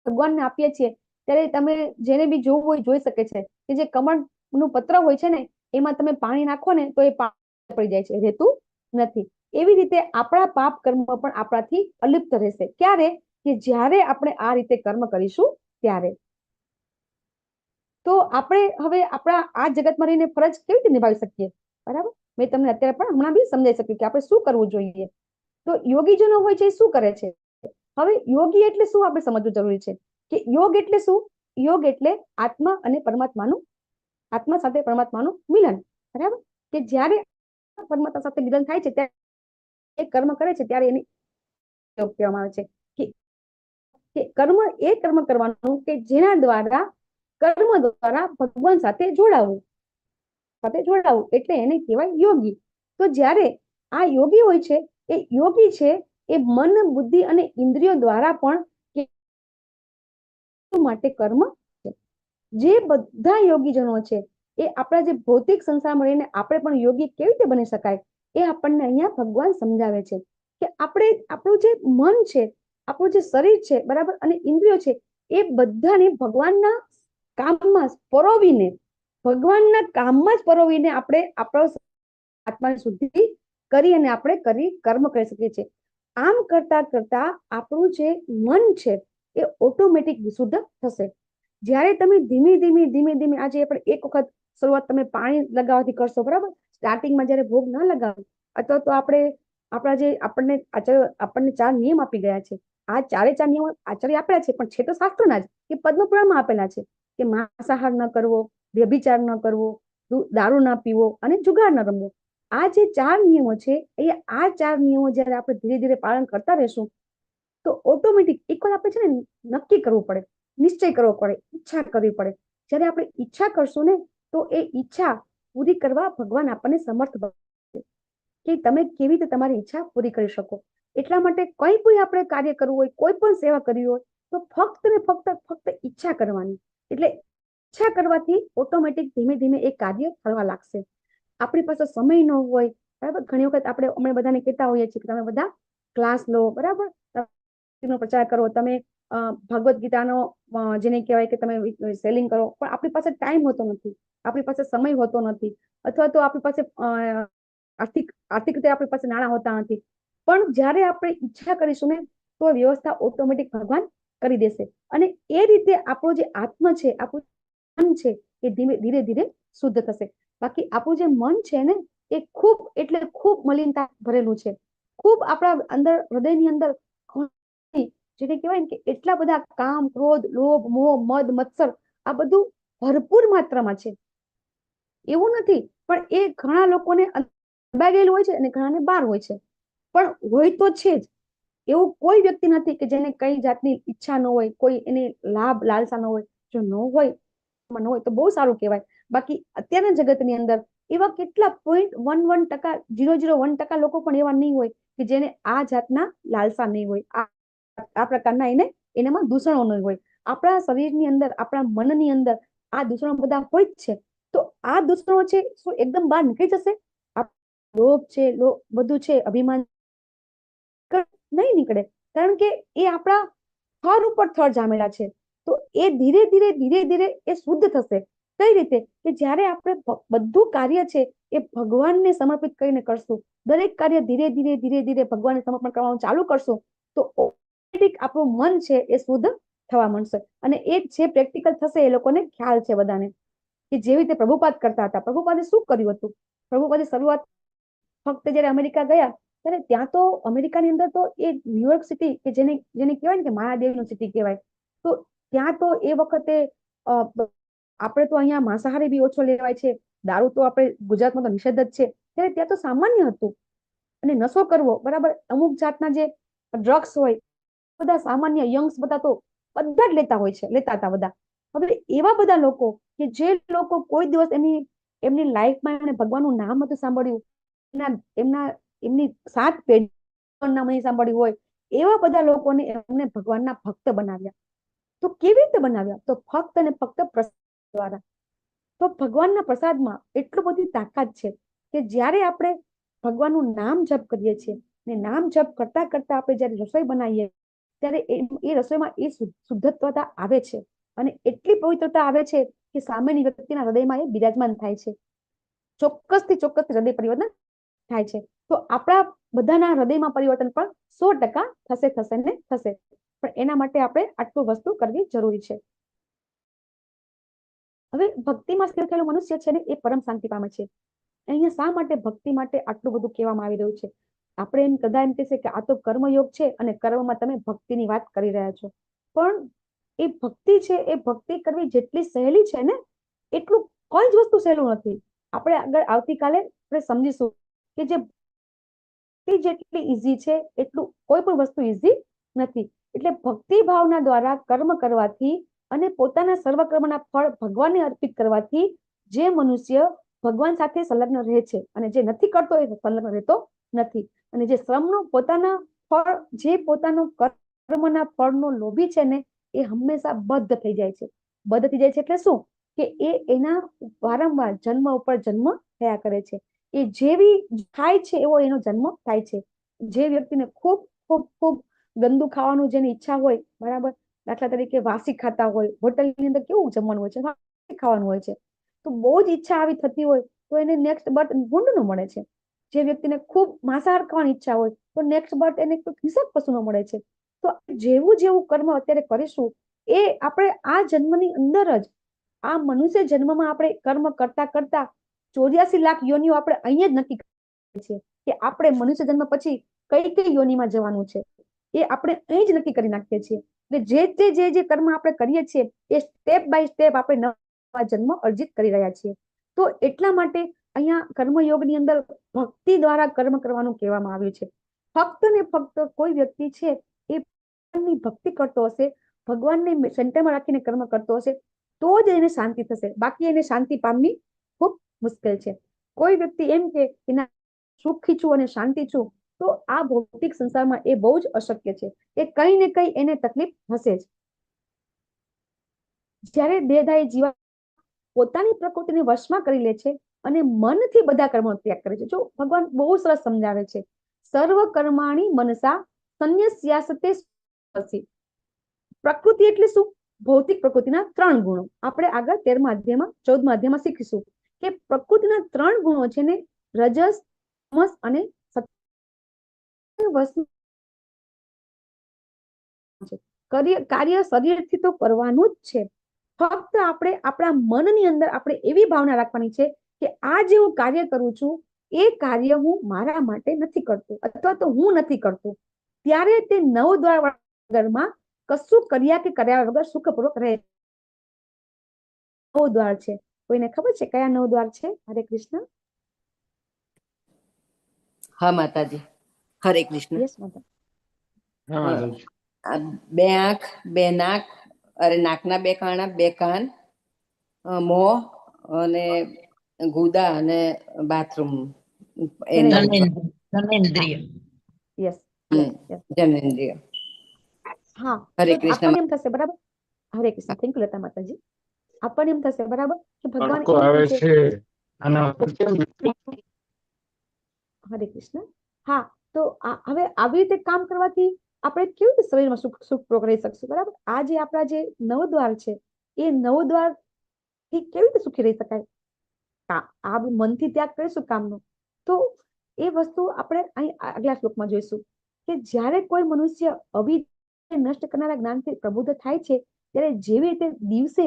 ભગવાનને આપીએ છીએ, ત્યારે તમે જેને બી જોવું હોય જોઈ શકે છે કે જે કમળનું પત્ર હોય છે ને, એમાં તમે પાણી નાખો ને તો એ પાણી પડી જાય છે, રહેતું નથી. એવી રીતે આપણા પાપ કર્મ પણ આપણાથી અલિપ્ત રહેશે. ક્યારે? કે જ્યારે આપણે આ રીતે કર્મ કરીશું ત્યારે. તો આપણે હવે આપણા આ જગતમાં રહીને ફરજ કેવી રીતે નિભાવી શકીએ? બરાબર, મેં તમને અત્યારે પણ હમણાં બી સમજાઈ શક્યું કે આપણે શું કરવું જોઈએ. તો યોગીજનો હોય છે શું કરે છે? હવે યોગી એટલે શું આપણે સમજવું જરૂરી છે કે યોગ એટલે શું? યોગ એટલે આત્મા અને પરમાત્માનું, આત્મા સાથે પરમાત્માનું મિલન. બરાબર, કે જ્યારે પરમાત્મા સાથે મિલન થાય છે ત્યારે એ કર્મ કરે છે ત્યારે એની યોગ કહેવામાં આવે છે કે કર્મ એ કર્મ કરવાનું કે જેના દ્વારા કર્મ દ્વારા ભગવાન સાથે જોડાવું, એટલે એને કહેવાય યોગી. તો જ્યારે આ યોગી હોય છે, એ યોગી છે એ મન, બુદ્ધિ અને ઇન્દ્રિયો દ્વારા પણ માટે કર્મ છે. જે બધા યોગીજનો છે એ આપણા જે ભૌતિક સંસારમાં રહીને આપણે પણ યોગી કેવી રીતે બની શકાય એ આપણને અહીંયા ભગવાન સમજાવે છે કે આપણે આપણું જે મન છે, આપણું જે શરીર છે, બરાબર, અને ઇન્દ્રિયો છે, એ બધાને ભગવાનના કામમાં પરોવીને, ભગવાનના કામમાં જ પરોવીને આપણે આપણો આત્માની શુદ્ધિ કરી અને આપણે કર્મ કરી શકીએ છીએ. આમ કરતા કરતા આપણું જે મન છે એ ઓટોમેટિક વિશુદ્ધ થશે. જ્યારે તમે ધીમે ધીમે આજે આપણે એક વખત શરૂઆત તમે પાણી લગાવવાથી કરશો, બરાબર, સ્ટાર્ટિંગમાં જ્યારે ભોગ ના લગાવો, અથવા તો આપણે આપણા જે આપણને 4 નિયમ આપી ગયા છે, આ 4 નિયમો આચાર્ય આપેલા છે, પણ છે તો શાસ્ત્રના જ, કે પદ્મપુરાણમાં આપેલા છે કે માંસાહાર ન કરવો, વ્યભિચાર ન કરવો, દારૂ ના પીવો અને જુગાર ન રમવો. આ જે 4 નિયમો છે, એ આ 4 નિયમો જ્યારે આપણે ધીરે ધીરે પાલન કરતા રહેશું તો ઓટોમેટિક એક વાર આપણે છે ને નક્કી કરવું પડે, નિશ્ચય કરવો પડે, ઈચ્છા કરવી પડે. જ્યારે આપણે ઈચ્છા કરશું ને તો એ ઈચ્છા પૂરી કરવા ભગવાન આપણને સમર્થ બનશે કે તમે કેવી રીતે તમારી ઈચ્છા પૂરી કરી શકો. એટલા માટે કંઈ પણ આપણે કાર્ય કરવું હોય, કોઈ પણ સેવા કરવી હોય તો ફક્ત ને ફક્ત ઈચ્છા કરવાની. એટલે ઈચ્છા કરવાથી ઓટોમેટિક ધીમે ધીમે એ કાર્ય થવા લાગશે. આપણી પાસે સમય ન હોય, બરાબર, ઘણી વખત આપણે અમે બધાને કહેતા હોઈએ છીએ કે તમે બધા ક્લાસ લો, બરાબર, નો પ્રચાર કરો, તમે ભગવદ્ ગીતાનો જેને કહેવાય કે તમે સેલિંગ કરો, પણ આપણી પાસે ટાઈમ હોતો નથી, આપણી પાસે સમય હોતો નથી, અથવા તો આપણી પાસે આર્થિક રીતે આપણી પાસે નાણાં હોતા નથી. પણ જ્યારે આપણે ઈચ્છા કરીશું ને તો વ્યવસ્થા ઓટોમેટિક ભગવાન કરી દેશે. અને એ રીતે આપણો જે આત્મા છે, આપણું મન છે, એ ધીરે ધીરે શુદ્ધ થશે. બાકી આપણું જે મન છે ને એ ખૂબ મલિનતા ભરેલું છે, ખૂબ આપણા અંદર હૃદયની અંદર જેને કહેવાય ને કે એટલા બધા કામ, ક્રોધ, લોભ, મોહ, મદ, મત્સર આ બધું ભરપૂર માત્રામાં છે. એવું નથી, પણ એ ઘણા લોકોને દબાઈ હોય છે અને ઘણાને બહાર હોય છે, પણ હોય તો છે જ. એવું કોઈ વ્યક્તિ નથી કે જેને કઈ જાતની ઈચ્છા ન હોય, કોઈ એને લાભ લાલસા ન હોય. જો ન હોય તો બહુ સારું કહેવાય. બાકી અત્યારના જગતની અંદર એવા કેટલા 0.11%, 0.01% લોકો પણ એવા નહીં હોય કે જેને આ જાતના લાલસા નહીં હોય, આ પ્રકારના એનામાં દૂષણો નહીં હોય. આપણા શરીરની અંદર, આપણા મનની અંદર આ દૂષણો બધા હોય જ છે. તો આ દૂષણો છે શું એકદમ બહાર નીકળી જશે? લોભ છે, બધું છે, અભિમાન નહીં નીકળે, કારણ કે એ આપણા થર ઉપર થર જામેલા છે. તો એ ધીરે ધીરે ધીરે ધીરે એ શુદ્ધ થશે. કઈ રીતે? કે જ્યારે આપણે બધું કાર્ય છે એ ભગવાનને સમર્પિત કરીને કરશું, દરેક કાર્ય ધીરે ધીરે ધીરે ધીરે ભગવાનને સમર્પણ કરવાનું ચાલુ કરશું, તો ઓટોમેટિક આપણું મન છે એ શુદ્ધ થવા માંડશે. અને એ જે પ્રેક્ટિકલ થશે એ લોકોને ખ્યાલ છે બધાને, કે જેવી રીતે પ્રભુપાદ કરતા હતા. પ્રભુપાદે શું કર્યું હતું? પ્રભુપાદે શરૂઆત ફક્ત જયારે અમેરિકા ગયા ત્યારે ત્યાં તો અમેરિકાની અંદર તો એ ન્યુયોર્ક સિટી કે જેને કહેવાય ને કે મહાદેવનું સિટી કહેવાય, તો ત્યાં તો એ વખતે આપણે તો અહીંયા માંસાહારી બી ઓછો લેવાય છે, દારૂ તો આપણે ગુજરાતમાં તો નિષેધ જ છે, ત્યારે ત્યાં તો સામાન્ય હતું. અને નશો કરવો, બરાબર, અમુક જાતના જે ડ્રગ્સ હોય બધા સામાન્ય યંગ્સ બધા તો બધા જ લેતા હોય છે, લેતા હતા બધા. હવે એવા બધા લોકો કે જે લોકો કોઈ દિવસ એમની લાઈફમાં એમણે ભગવાનનું નામ નથી સાંભળ્યું, એમની 7 પેઢી નામ નહીં સાંભળ્યું હોય, એવા બધા લોકોને એમને ભગવાનના ભક્ત બનાવ્યા. તો કેવી રીતે બનાવ્યા? તો ફક્ત અને ફક્ત પ્રસાદ દ્વારા. તો ભગવાનના પ્રસાદમાં એટલું બધી તાકાત છે કે જ્યારે આપણે ભગવાનનું નામ જપ કરીએ છીએ ને નામ જપ કરતા કરતા આપણે જ્યારે રસોઈ બનાવીએ ત્યારે એ રસોઈમાં એ શુદ્ધત્વતા આવે છે અને એટલી પવિત્રતા આવે છે કે સામેની વ્યક્તિના હૃદયમાં એ બિરાજમાન થાય છે. ચોક્કસથી હૃદય પરિવર્તન થાય છે. તો આપણા બધાના હૃદયમાં પરિવર્તન પણ 100% થશે ને થશે. પણ એના માટે આપણે આટલું વસ્તુ કરવી જરૂરી છે. હવે ભક્તિમાં સ્થિર થયેલો મનુષ્ય છે ને એ પરમ શાંતિ પામે છે. અહીંયા શા માટે ભક્તિ માટે આટલું બધું કહેવામાં આવી રહ્યું છે? આપણે કદા એમ કહેશે કે આ તો કર્મયોગ છે અને કર્મમાં તમે ભક્તિની વાત કરી રહ્યા છો, પણ એ ભક્તિ છે, એ ભક્તિ કરવી જેટલી સહેલી છે ને એટલું કોઈ જ વસ્તુ સહેલું નથી. આપણે આગળ આવતીકાલે આપણે સમજીશું કે જે જેટલી ઈઝી છે એટલું કોઈ પણ વસ્તુ ઈઝી નથી. એટલે ભક્તિ ભાવના દ્વારા કર્મ કરવાથી અને પોતાના સર્વ કર્મના ફળ ભગવાનને અર્પિત કરવાથી જે મનુષ્ય ભગવાન સાથે સંલગ્ન રહે છે અને જે નથી કરતો એ સંલગ્ન રહેતો નથી. અને જે શ્રમનો પોતાના ફળ, જે પોતાનો કર્મના ફળનો લોભી છે ને એ હંમેશા બદ્ધ થઈ જાય છે. બદ્ધ થઈ જાય છે એટલે શું? કે એના વારંવાર જન્મ ઉપર જન્મ થયા કરે છે. એ જેવી ખાય છે એવો એનો જન્મ થાય છે. જે વ્યક્તિને ખૂબ ખૂબ ખૂબ ગંદુ ખાવાનું જેની ઈચ્છા હોય, બરાબર, દાખલા તરીકે વાસી ખાતા હોય, હોટલની અંદર કેવું જમવાનું હોય છે, વાસી ખાવાનું હોય છે, તો બહુ જ ઈચ્છા આવી થતી હોય તો એને નેક્સ્ટ બર્થ ભૂંડનું મળે છે. જે વ્યક્તિને ખૂબ માંસાહાર ખાવાની ઈચ્છા હોય તો નેક્સ્ટ બર્થ એને હિંસક પશુનો મળે છે. તો જેવું જેવું કર્મ અત્યારે કરીશું એ આપણે આ જન્મની અંદર જ, આ મનુષ્ય જન્મમાં આપણે કર્મ કરતા કરતા 84 લાખ યોનિઓ આપણે અહીંયા જ નક્કી કરીએ છીએ કે આપણે મનુષ્ય જન્મ પછી કઈ કઈ યોનિમાં જવાનું છે, એ આપણે અહીં જ નક્કી કરી નાખીએ છીએ. એટલે જે કર્મ આપણે કરીએ છીએ એ સ્ટેપ બાય સ્ટેપ આપણે નવા જન્મ અર્જિત કરી રહ્યા છીએ. તો એટલા માટે અહીંયા કર્મયોગની અંદર ભક્તિ દ્વારા કર્મ કરવાનું કહેવામાં આવ્યું છે. ફક્ત ને ફક્ત કોઈ વ્યક્તિ છે એ ભગવાનની ભક્તિ કરતો હશે, ભગવાનને સેન્ટરમાં રાખીને કર્મ કરતો હશે તો જ એને શાંતિ થશે. બાકી એને શાંતિ પામવી ખૂબ મુશ્કેલ છે. કોઈ વ્યક્તિ એમ કે ના સુખી છું અને શાંતિ છું, તો આ ભૌતિક સંસારમાં એ બહુ જ અશક્ય છે. એ કઈ ને કઈ એને તકલીફ હશે જ. જ્યારે દેહદાયી જીવા પોતાની પ્રકૃતિને વશમાં કરી લે છે અને મનથી બધા કર્મો ત્યાગ કરે છે. જો ભગવાન બહુ સરસ સમજાવે છે, સર્વ કર્માણી મનસા સંન્યસ્યાસતે. પ્રકૃતિ એટલે શું? ભૌતિક પ્રકૃતિના 3 ગુણો. આપણે આગળ 13મા અધ્યાયમાં 14મા અધ્યાયમાં શીખીશું કે પ્રકૃતિના 3 ગુણો છે ને રજસ, તમસ અને કાર્ય શરીરથી તો કરવાનું જ છે. ફક્ત આપણે આપણા મનની અંદર આપણે એવી ભાવના રાખવાની છે કે આ જે હું કાર્ય કરું છું એ કાર્ય હું મારા માટે નથી કરતું અથવા તો હું નથી કરતું. ત્યારે તે 9 દ્વાર વગરમાં કશું કર્યા કે કર્યા વગર સુખપૂર્વક રહે. 9 દ્વાર છે. કોઈને ખબર છે કયા 9 દ્વાર છે? હરે કૃષ્ણ. હા માતાજી, હરે કૃષ્ણ. યસ માતા. આ 2 આંખ, 2 નાક, અરે નાકના 2 કાણા, 2 કાન, મોં અને ગુદા અને બાથરૂમ, જનેન્દ્રિય. યસ. જનેન્દ્રિય. હા, હરે કૃષ્ણ. આપણને એમ થશે, બરાબર. હરે કૃષ્ણ. થેન્ક યુ લતા માતાજી. આપણને એમ થશે, બરાબર, કે ભગવાન આવે છે આના હરે કૃષ્ણ. હા, તો હવે આવી રીતે કામ કરવાથી આપણે કેવી રીતે શરીરમાં સુખ કરી શકશું? બરાબર. આ જે આપણા જે નવદ્વાર છે એ નવદ્વાર થી કેવી રીતે સુખી રહી શકાય? આ મનથી ત્યાગ કરીશું કામનો, તો એ વસ્તુ આપણે અહીં આગલા શ્લોકમાં જોઈશું કે જ્યારે કોઈ મનુષ્ય અવિદ્યા નષ્ટ કરનારા જ્ઞાનથી પ્રબુદ્ધ થાય છે, ત્યારે જેવી રીતે દિવસે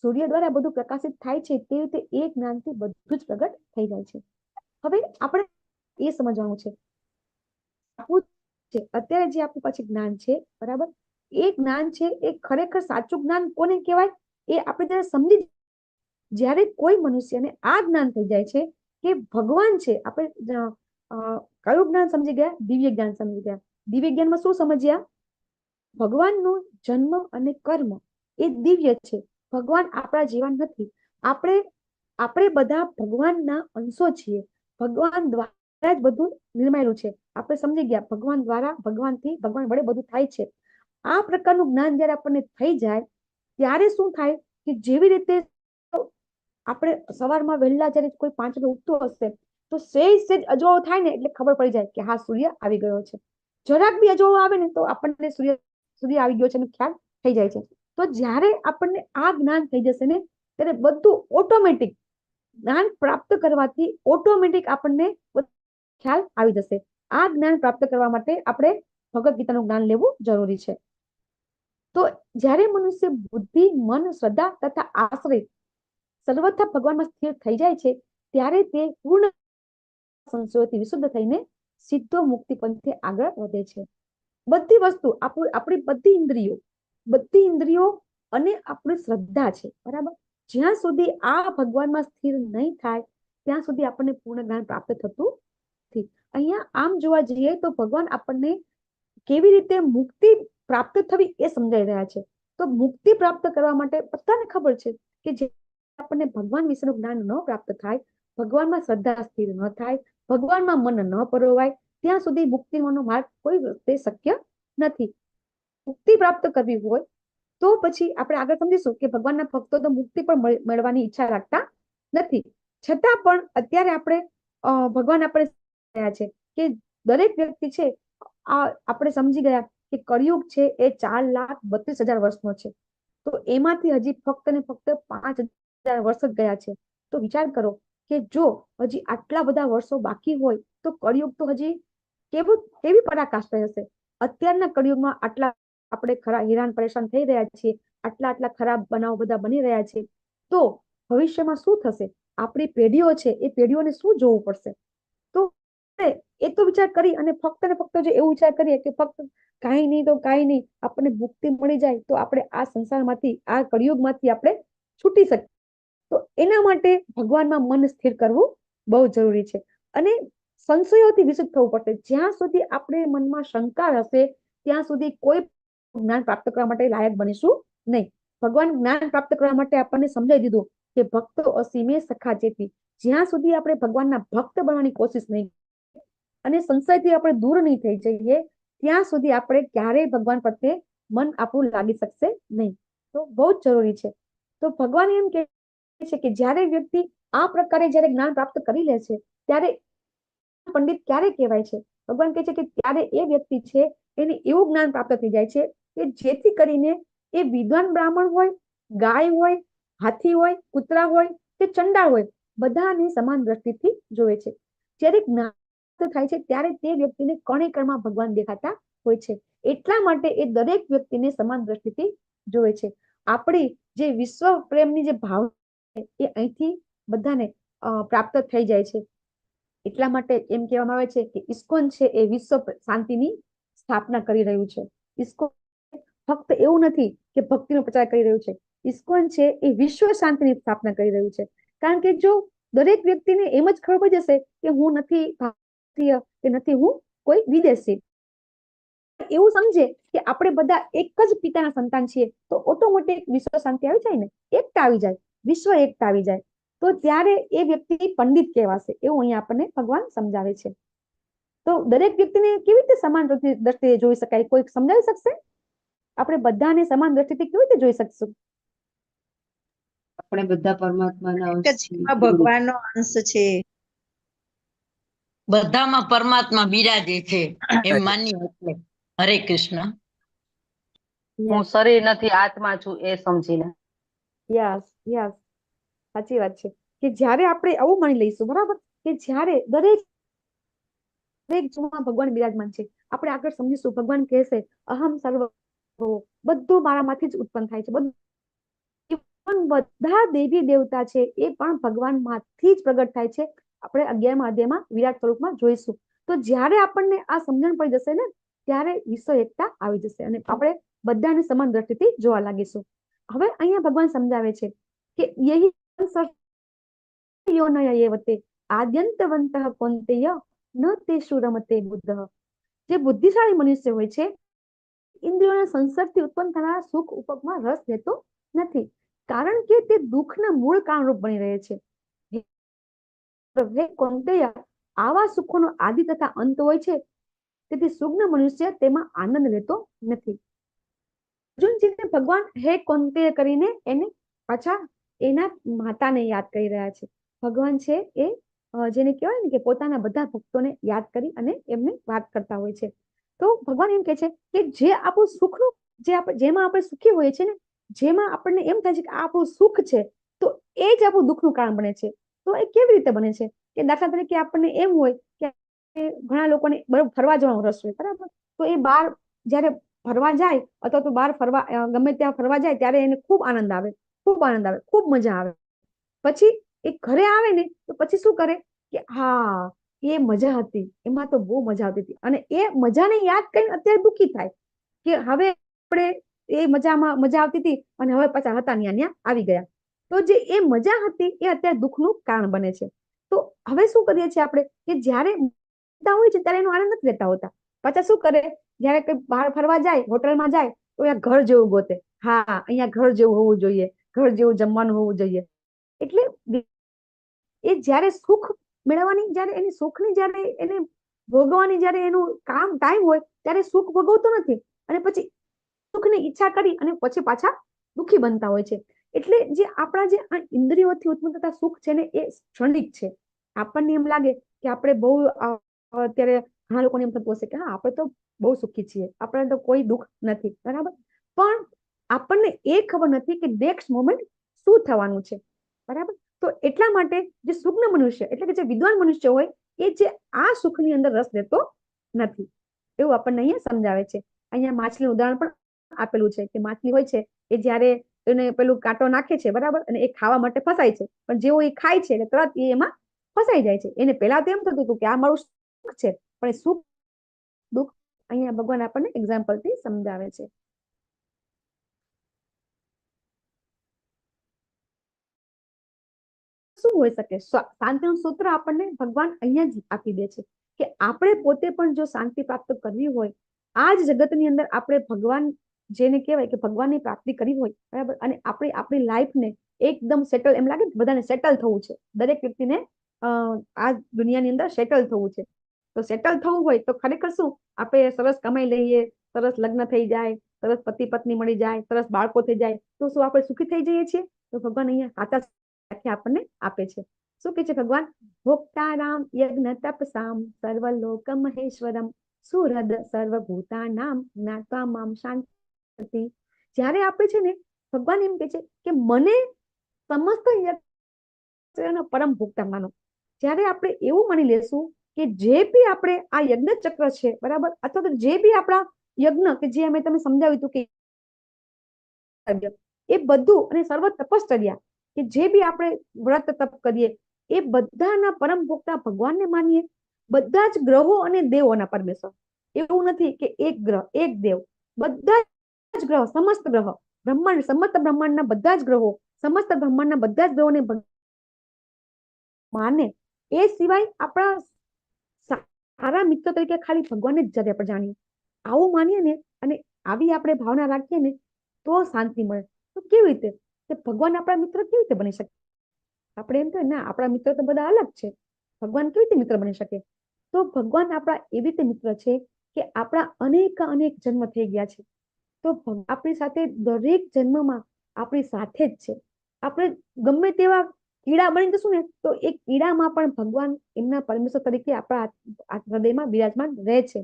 સૂર્ય દ્વારા બધું પ્રકાશિત થાય છે તે રીતે એ જ્ઞાનથી બધું જ પ્રગટ થઈ જાય છે. હવે આપણે એ સમજવાનું છે અત્યારે જે આપણું પછી જ્ઞાન છે, બરાબર, એ જ્ઞાન છે એ ખરેખર સાચું જ્ઞાન કોને કહેવાય એ આપણે જયારે સમજી, જ્યારે કોઈ મનુષ્યને આ જ્ઞાન થઈ જાય છે કે ભગવાન છે, આપણે કયું જ્ઞાન સમજી ગયા? દિવ્ય જ્ઞાન સમજી ગયા. દિવ્ય જ્ઞાનમાં શું સમજ્યા? ભગવાનનો જન્મ અને કર્મ એ દિવ્ય છે. ભગવાન આપણા જેવા નથી. આપણે બધા ભગવાનના અંશો છીએ. ભગવાન દ્વારા જ બધું નિર્માયેલું છે. આપણે સમજી ગયા ભગવાન દ્વારા, ભગવાનથી, ભગવાન વડે બધું થાય છે. આ પ્રકારનું જ્ઞાન જયારે આપણને થઈ જાય ત્યારે શું થાય કે જેવી રીતે આપણે સવારમાં વહેલા જયારે કોઈ 5 વાગે ઉઠતો હશે તો સેજ અજવાળો થાય ને એટલે ખબર પડી જાય કે હા સૂર્ય આવી ગયો છે. જરાક બી અજવાળો આવે ને તો આપણને સૂર્ય આવી ગયો છે એનો ખ્યાલ થઈ જાય છે. તો જ્યારે આપણને આ જ્ઞાન થઈ જશે ને ત્યારે બધું ઓટોમેટિક, જ્ઞાન પ્રાપ્ત કરવાથી ઓટોમેટિક આપણને ખ્યાલ આવી જશે. આ જ્ઞાન પ્રાપ્ત કરવા માટે આપણે ભગવદ ગીતાનું જ્ઞાન લેવું જરૂરી છે. તો જ્યારે મનુષ્ય બુદ્ધિ, મન, શ્રદ્ધા તથા આશ્રય સર્વથા ભગવાનમાં સ્થિર થઈ જાય છે ત્યારે તે પૂર્ણ સંશયોથી વિશુદ્ધ થઈને સીધો મુક્તિ પંથે આગળ વધે છે. બધી વસ્તુ, આપણી બધી ઇન્દ્રિયો અને આપણી શ્રદ્ધા છે, બરાબર. જ્યાં સુધી આ ભગવાનમાં સ્થિર નહીં થાય ત્યાં સુધી આપણને પૂર્ણ જ્ઞાન પ્રાપ્ત થતું નથી. અહીંયા આમ જોવા જઈએ તો ભગવાન આપણને કેવી રીતે મુક્તિ પ્રાપ્ત થવી એ સમજાઈ રહ્યા છે. તો મુક્તિ પ્રાપ્ત કરવા માટે બધાને ખબર છે કે જે આપણને ભગવાન વિશેનું જ્ઞાન ન પ્રાપ્ત થાય, ભગવાનમાં શ્રદ્ધા સ્થિર ન થાય, ભગવાનમાં મન ન પરોવાય, ત્યાં સુધી મુક્તિનો માર્ગ કોઈ રીતે શક્ય નથી. મુક્તિ પ્રાપ્ત કરવી હોય તો પછી આપણે આગળ સમજીશું કે ભગવાનના ભક્તો તો મુક્તિ પણ મેળવવાની ઈચ્છા રાખતા નથી. છતાં પણ અત્યારે આપણે ભગવાન આપણે રહ્યા છે કે દરેક વ્યક્તિ છે, આપણે સમજી ગયા કે કળિયુગ છે એ 4,32,000 વર્ષનો છે. તો એમાંથી હજી ફક્ત ને ફક્ત 5,000 વર્ષ જ ગયા છે. તો વિચાર કરો કે જો હજી આટલા બધા વર્ષો બાકી હોય તો કળિયુગ તો હજી કેવી પરાકાષ્ઠા હશે. અત્યારના કળિયુગમાં આટલા આપણે હેરાન પરેશાન થઈ રહ્યા છીએ, આટલા ખરાબ બનાવો બધા બની રહ્યા છે. તો ભવિષ્યમાં શું થશે? આપણી પેઢીઓ છે એ પેઢીઓને શું જોવું પડશે? તો એ તો વિચાર કરી અને ફક્ત ને ફક્ત જો એવું વિચાર કરીએ કે ફક્ત કાંઈ નહીં તો કાંઈ નહીં, આપણને મુક્તિ મળી જાય તો આપણે આ સંસારમાંથી, આ કળિયુગમાંથી આપણે છૂટી શકીએ. તો એના માટે ભગવાનમાં મન સ્થિર કરવું બહુ જરૂરી છે અને સંશયોથી વિશુદ્ધ થવું પડશે. જ્યાં સુધી આપણે મનમાં શંકા હશે ત્યાં સુધી કોઈ જ્ઞાન પ્રાપ્ત કરવા માટે લાયક બનીશું નહીં. ભગવાન જ્ઞાન પ્રાપ્ત કરવા માટે આપણને સમજાવી દીધું કે ભક્તો અસીમે સખા ચેતી. જ્યાં સુધી આપણે ભગવાનના ભક્ત બનવાની કોશિશ નહીં અને સંશયથી આપણે દૂર નહીં થઈ જઈએ ત્યાં સુધી આપણે ક્યારેય ભગવાન પ્રત્યે મન આપણું લાગી શકશે નહીં. તો બહુ જ જરૂરી છે. તો ભગવાન એમ કહે છે કે જ્યારે વ્યક્તિ આ પ્રકારે જ્યારે જ્ઞાન પ્રાપ્ત કરી લે છે ત્યારે પંડિત ક્યારે કહેવાય છે? ભગવાન કહે છે કે ત્યારે એ વ્યક્તિ છે એને એવું જ્ઞાન પ્રાપ્ત થઈ જાય છે કે જેથી કરીને એ વિદ્વાન બ્રાહ્મણ હોય, ગાય હોય, હાથી હોય, કૂતરા હોય કે ચંડાળ હોય, બધાને સમાન દ્રષ્ટિથી જોવે છે. જ્યારે જ્ઞાન થાય છે ત્યારે તે વ્યક્તિને કણે કણમાં ભગવાન દેખાતા હોય છે. એટલા માટે એ દરેક વ્યક્તિને સમાન દ્રષ્ટિથી જોવે છે. આપણી જે વિશ્વ પ્રેમની જે ભાવના એ અહીંથી બધાને પ્રાપ્ત થઈ જાય છે. એટલા માટે એમ કહેવામાં આવે છે કે ઇસ્કોન છે એ વિશ્વ શાંતિની સ્થાપના કરી રહ્યું છે. ઇસ્કોન ફક્ત એવું નથી કે ભક્તિનો પ્રચાર કરી રહ્યું છે, ઇસ્કોન છે એ વિશ્વ શાંતિની સ્થાપના કરી રહ્યું છે. કારણ કે જો દરેક વ્યક્તિને એમ જ ખબર પડી જશે કે હું નથી ભારતીય કે નથી હું કોઈ વિદેશી, એવું સમજે કે આપણે બધા એક જ પિતાના સંતાન છીએ તો ઓટોમેટિક વિશ્વ શાંતિ આવી જાય ને, એકતા આવી જાય, વિશ્વ એકતા આવી જાય. તો ત્યારે એ વ્યક્તિ પંડિત કહેવાશે. એવું અહીંયા આપણને ભગવાન સમજાવે છે. તો દરેક વ્યક્તિને કેવી રીતે સમાન દ્રષ્ટિએ જોઈ શકાય? કોઈ સમજાવી શકશે? આપણે બધાને સમાન દ્રષ્ટિથી કેવી રીતે જોઈ શકશું? આપણે બધા પરમાત્માના અંશ છીએ. ભગવાનનો અંશ છે. બધામાં પરમાત્મા બિરાજે છે એમ માન્યું એટલે હરે કૃષ્ણ. હું શરીર નથી આત્મા છું એ સમજીને. યસ યસ, સાચી વાત છે કે જ્યારે આપણે આવું માની લઈશું, બરાબર, કે જ્યારે દરેક જીવમાં ભગવાન બિરાજમાન છે. આપણે આગળ સમજીશું, ભગવાન કહેશે અહમ સર્વ, બધું મારામાંથી જ ઉત્પન્ન થાય છે. પણ બધા દેવી દેવતા છે એ પણ ભગવાન માંથી જ પ્રગટ થાય છે. આપણે 11મા અધ્યાયમાં વિરાટ સ્વરૂપમાં જોઈશું. તો જ્યારે આપણને આ સમજણ પડી જશે ને, ત્યારે વિશ્વ એકતા આવી જશે અને આપણે બધાને સમાન દ્રષ્ટિથી જોવા લાગીશું. હવે અહીંયા ભગવાન સમજાવે છે કે યહી યોનયવતે આદ્યંતવંતઃ કૌંતેય ન તેષુ રમતે બુદ્ધઃ. જે બુદ્ધિશાળી મનુષ્ય હોય છે, ઇન્દ્રિયોના સંસર્ગથી ઉત્પન્ન થનારા સુખ ઉપભોગમાં રસ લેતો નથી, કારણ કે તે દુઃખના મૂળ કારણરૂપ બની રહે છે. હે કૌંતેય, આવા સુખોનો આદિ તથા અંત હોય છે, તેથી સુજ્ઞ મનુષ્ય તેમાં આનંદ લેતો નથી. અર્જુનજીને ભગવાન હે કૌંતેય કરીને એને પાછા એના માતાને યાદ કરી રહ્યા છે. ભગવાન છે એ જેને કહેવાય ને કે પોતાના બધા ભક્તોને યાદ કરી અને એમને વાત કરતા હોય છે. તો ભગવાન એમ કહે છે કે જે આપણું સુખનું, જેમાં આપણે સુખી હોઈએ છીએ ને, જેમાં આપણને એમ થાય છે કે આ આપણું સુખ છે, તો એ જ આપણું દુઃખનું કારણ બને છે. તો એ કેવી રીતે બને છે? કે દાખલા તરીકે આપણને એમ હોય કે ઘણા લોકોને બરોબર ફરવા જવાનો રસ હોય, બરાબર, તો એ બહાર જયારે ફરવા જાય અથવા તો બહાર ફરવા ગમે ત્યાં ફરવા જાય ત્યારે એને ખૂબ આનંદ આવે, ખૂબ આનંદ આવે, ખૂબ મજા આવે. પછી એ ઘરે આવે ને તો પછી શું કરે કે હા એ મજા હતી, એમાં તો બહુ મજા આવતી હતી, અને એ મજાને યાદ કરીને અત્યારે દુઃખી થાય કે હવે આપણે એ મજામાં મજા આવતી હતી અને હવે પાછા હતા ત્યાં આવી ગયા. તો જે એ મજા હતી એ અત્યારે દુઃખનું કારણ બને છે. તો હવે શું કરીએ છીએ આપણે કે જ્યારે હોય છે ત્યારે એનો આનંદ નથી લેતા હોતા. પાછા શું કરે, જયારે કઈ બહાર ફરવા જાય, હોટલમાં જાય તો અહીંયા ઘર જેવું ગોતે, હા અહીંયા ઘર જેવું હોવું જોઈએ, ઘર જેવું જમવાનું હોવું જોઈએ. એટલે એ જયારે સુખ મેળવવાની, જયારે એની સુખની, જયારે એને ભોગવવાની, જયારે એનું કામ ટાઈમ હોય ત્યારે સુખ ભોગવતો નથી અને પછી સુખની ઈચ્છા કરી અને પછી પાછા દુઃખી બનતા હોય છે. એટલે જે આપણા જે આ ઇન્દ્રિયોથી ઉત્પન્ન થતા સુખ છે ને એ ક્ષણિક છે. આપણને એમ લાગે કે આપણે બહુ અત્યારે ઘણા લોકોને એમ થતું હશે કે હા આપણે તો બહુ સુખી છીએ, આપણને તો કોઈ દુઃખ નથી, બરાબર, પણ આપણને એ ખબર નથી કે નેક્સ્ટ મોમેન્ટ શું થવાનું છે, બરાબર. તો એટલા માટે જે સુજ્ઞ મનુષ્ય એટલે કે જે વિદ્વાન મનુષ્ય હોય એ જે આ સુખની અંદર રસ લેતો નથી, એવું આપણને અહીંયા સમજાવે છે. અહીંયા માછલીનું ઉદાહરણ પણ આપેલું છે કે માછલી હોય છે એ જયારે એને પેલું કાંટો નાખે છે, બરાબર, અને એ ખાવા માટે ફસાય છે, પણ જેવો એ ખાય છે એટલે તરત એ એમાં ફસાઈ જાય છે. એને પહેલા તો એમ થતું હતું કે આ મારું સુખ છે, પણ એ સુખ દુઃખ અહીંયા ભગવાન આપણને એક્ઝામ્પલથી સમજાવે છે. શું હોઈ શકે? શાંતિનું સૂત્ર આપણને ભગવાન અહીંયા જ આપી દે છે કે આપણે પોતે પણ જો શાંતિ પ્રાપ્ત કરવી હોય, આ જ જગતની અંદર આપણે ભગવાન, જેને કહેવાય કે ભગવાનની પ્રાપ્તિ કરવી હોય, બરાબર, અને આપણી લાઈફને એકદમ સેટલ, એમ લાગે બધાને સેટલ થવું છે, દરેક વ્યક્તિને આ દુનિયાની અંદર સેટલ થવું છે. તો સેટલ થવું હોય તો ખરેખર શું, આપણે સરસ કમાઈ લઈએ, સરસ લગ્ન થઈ જાય, સરસ પતિ પત્ની મળી જાય, સરસ બાળકો થઈ જાય, તો શું આપણે સુખી થઈ જઈએ છીએ? તો ભગવાન અહીંયા સાચા આપણને આપે છે. શું કે છે ભગવાન? ભોક્તારામ યજ્ઞ તપસામ સર્વલોક મહેશ્વરમ સુહૃદ સર્વભૂતાનામ જ્ઞાત્વા મામ શાંતિ. જ્યારે આપણે છે ને, ભગવાન એમ કે છે કે મને સમસ્ત યજ્ઞ પરમ ભોક્તા માનો. જ્યારે આપણે એવું માની લેશું કે જે બી આપણે આ યજ્ઞ ચક્ર છે, બરાબર, અથવા તો જે બી આપણા યજ્ઞ કે જે અમે તમે સમજાવ્યું હતું કે એ બધું, અને સર્વ તપશ્ચર્યા કે જે બી આપણે વ્રત તપ કરીએ એ બધાના પરમ ભોક્તા ભગવાનને માનીએ. બધા જ ગ્રહો અને દેવોના પરમેશ્વર, એવું નથી કે એક ગ્રહ એક દેવ, બધા જ ગ્રહ, સમસ્ત ગ્રહ, બ્રહ્માંડ, સમસ્ત બ્રહ્માંડના બધા જ ગ્રહો, સમસ્ત બ્રહ્માંડના બધા જ ગ્રહોને માને. એ સિવાય આપણા સારા મિત્ર તરીકે ખાલી ભગવાનને જ જ્યારે આપણે જાણીએ, આવું માનીએ ને અને આવી આપણે ભાવના રાખીએ ને તો શાંતિ મળે. તો કેવી રીતે કે ભગવાન આપણા મિત્ર કેવી રીતે બની શકે? આપણે એમ કહીએ ના આપણા મિત્ર તો બધા અલગ છે, ભગવાન કેવી રીતે મિત્ર બની શકે? તો ભગવાન આપણા એવી રીતે મિત્ર છે કે આપણા અનેક જન્મ થઈ ગયા છે, તો આપણી સાથે દરેક જન્મમાં આપણી સાથે જ છે. આપણે ગમે તેવા કીડા બની જશું ને તો એ કીડામાં પણ ભગવાન એમના પરમેશ્વર તરીકે આપણા હૃદયમાં બિરાજમાન રહે છે.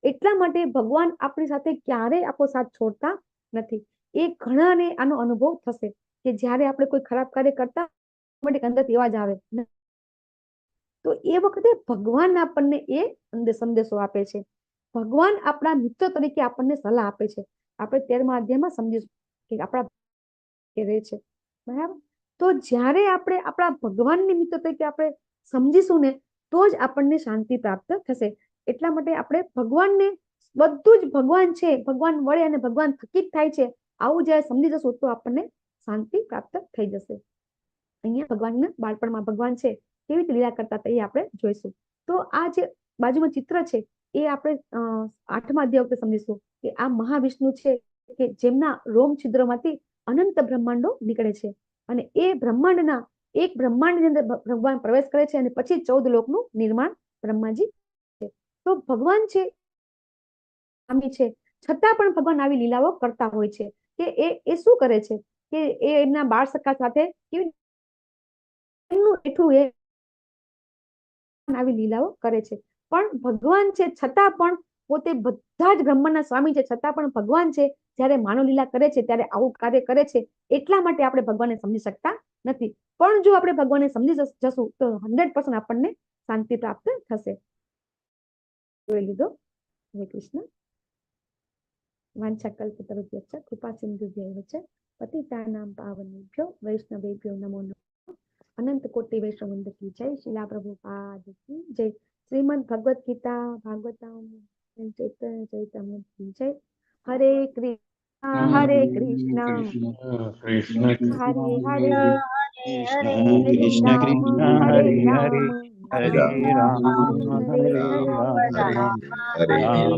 એટલા માટે ભગવાન આપણી સાથે ક્યારેય આપણો સાથ છોડતા નથી. એ ઘણાને આનો અનુભવ થશે કે જ્યારે આપણે કોઈ ખરાબ કાર્ય કરતા અંદરથી અવાજ આવે તો એ વખતે ભગવાન આપણને એ સંદેશો આપે છે. ભગવાન આપણા મિત્ર તરીકે આપણને સલાહ આપે છે. આપણે 13મા અધ્યાયમાં સમજીશું કે આપણા રહે છે. બરાબર. તો જ્યારે આપણે આપણા ભગવાનની મિત્ર તરીકે આપણે સમજીશું ને તો જ આપણને શાંતિ પ્રાપ્ત થશે. એટલા માટે આપણે ભગવાનને બધું જ ભગવાન છે, ભગવાન વડે અને ભગવાન થકી જ થાય છે, આવું જ્યારે સમજી જશું તો આપણને શાંતિ પ્રાપ્ત થઈ જશે. અહીંયા ભગવાનના બાળપણમાં ભગવાન છે કેવી રીતે લીલા કરતા હતા એ આપણે જોઈશું. તો આ જે બાજુમાં ચિત્ર છે એ આપણે 8મા અધ્યાય વખતે સમજીશું કે આ મહાવિષ્ણુ છે કે જેમના રોમ છિદ્રમાંથી અનંત બ્રહ્માંડો નીકળે છે અને એ બ્રહ્માંડના એક બ્રહ્માંડની અંદર ભગવાન પ્રવેશ કરે છે અને પછી 14 લોકનું નિર્માણ બ્રહ્માજી છે. તો ભગવાન છે છતાં પણ ભગવાન આવી લીલાઓ કરતા હોય છે કે એ શું કરે છે કે એ એમના બાળ સખા સાથે એમનું એઠું એ આવી લીલાઓ કરે છે. પણ ભગવાન છે છતાં પણ પોતે બધા જ બ્રહ્માંડના સ્વામી છે છતાં પણ ભગવાન છે જ્યારે માનવ લીલા કરે છે ત્યારે આવું કાર્ય કરે છે. એટલા માટે આપણે ભગવાનને સમજી શકતા નથી. પણ જો આપણે ભગવાનને સમજી જશું તો 100% આપણને શાંતિ પ્રાપ્ત થશે. જોઈ લીધો. હરે કૃષ્ણ. વાંછાકલ્પતરુભ્યશ્ચ કૃપા સિંધુભ્યૈવ ચ પતિતાનાં પાવનેભ્યો વૈષ્ણવેભ્યો નમો નમઃ. અનંત કોટિ વૈષ્ણવવૃંદ કી જય. શિલા પ્રભુપાદ કી જય. શ્રીમદ ભગવદ ગીતા ભાગવતમ ચૈતન્ય ચરિતામૃત કી જય. હરે કૃષ્ણ હરે કૃષ્ણ કૃષ્ણ હરે હરે કૃષ્ણ કૃષ્ણ હરે હરે રામ હરે રામ હરે હરે રામ રામ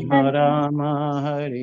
રામ રામ હરે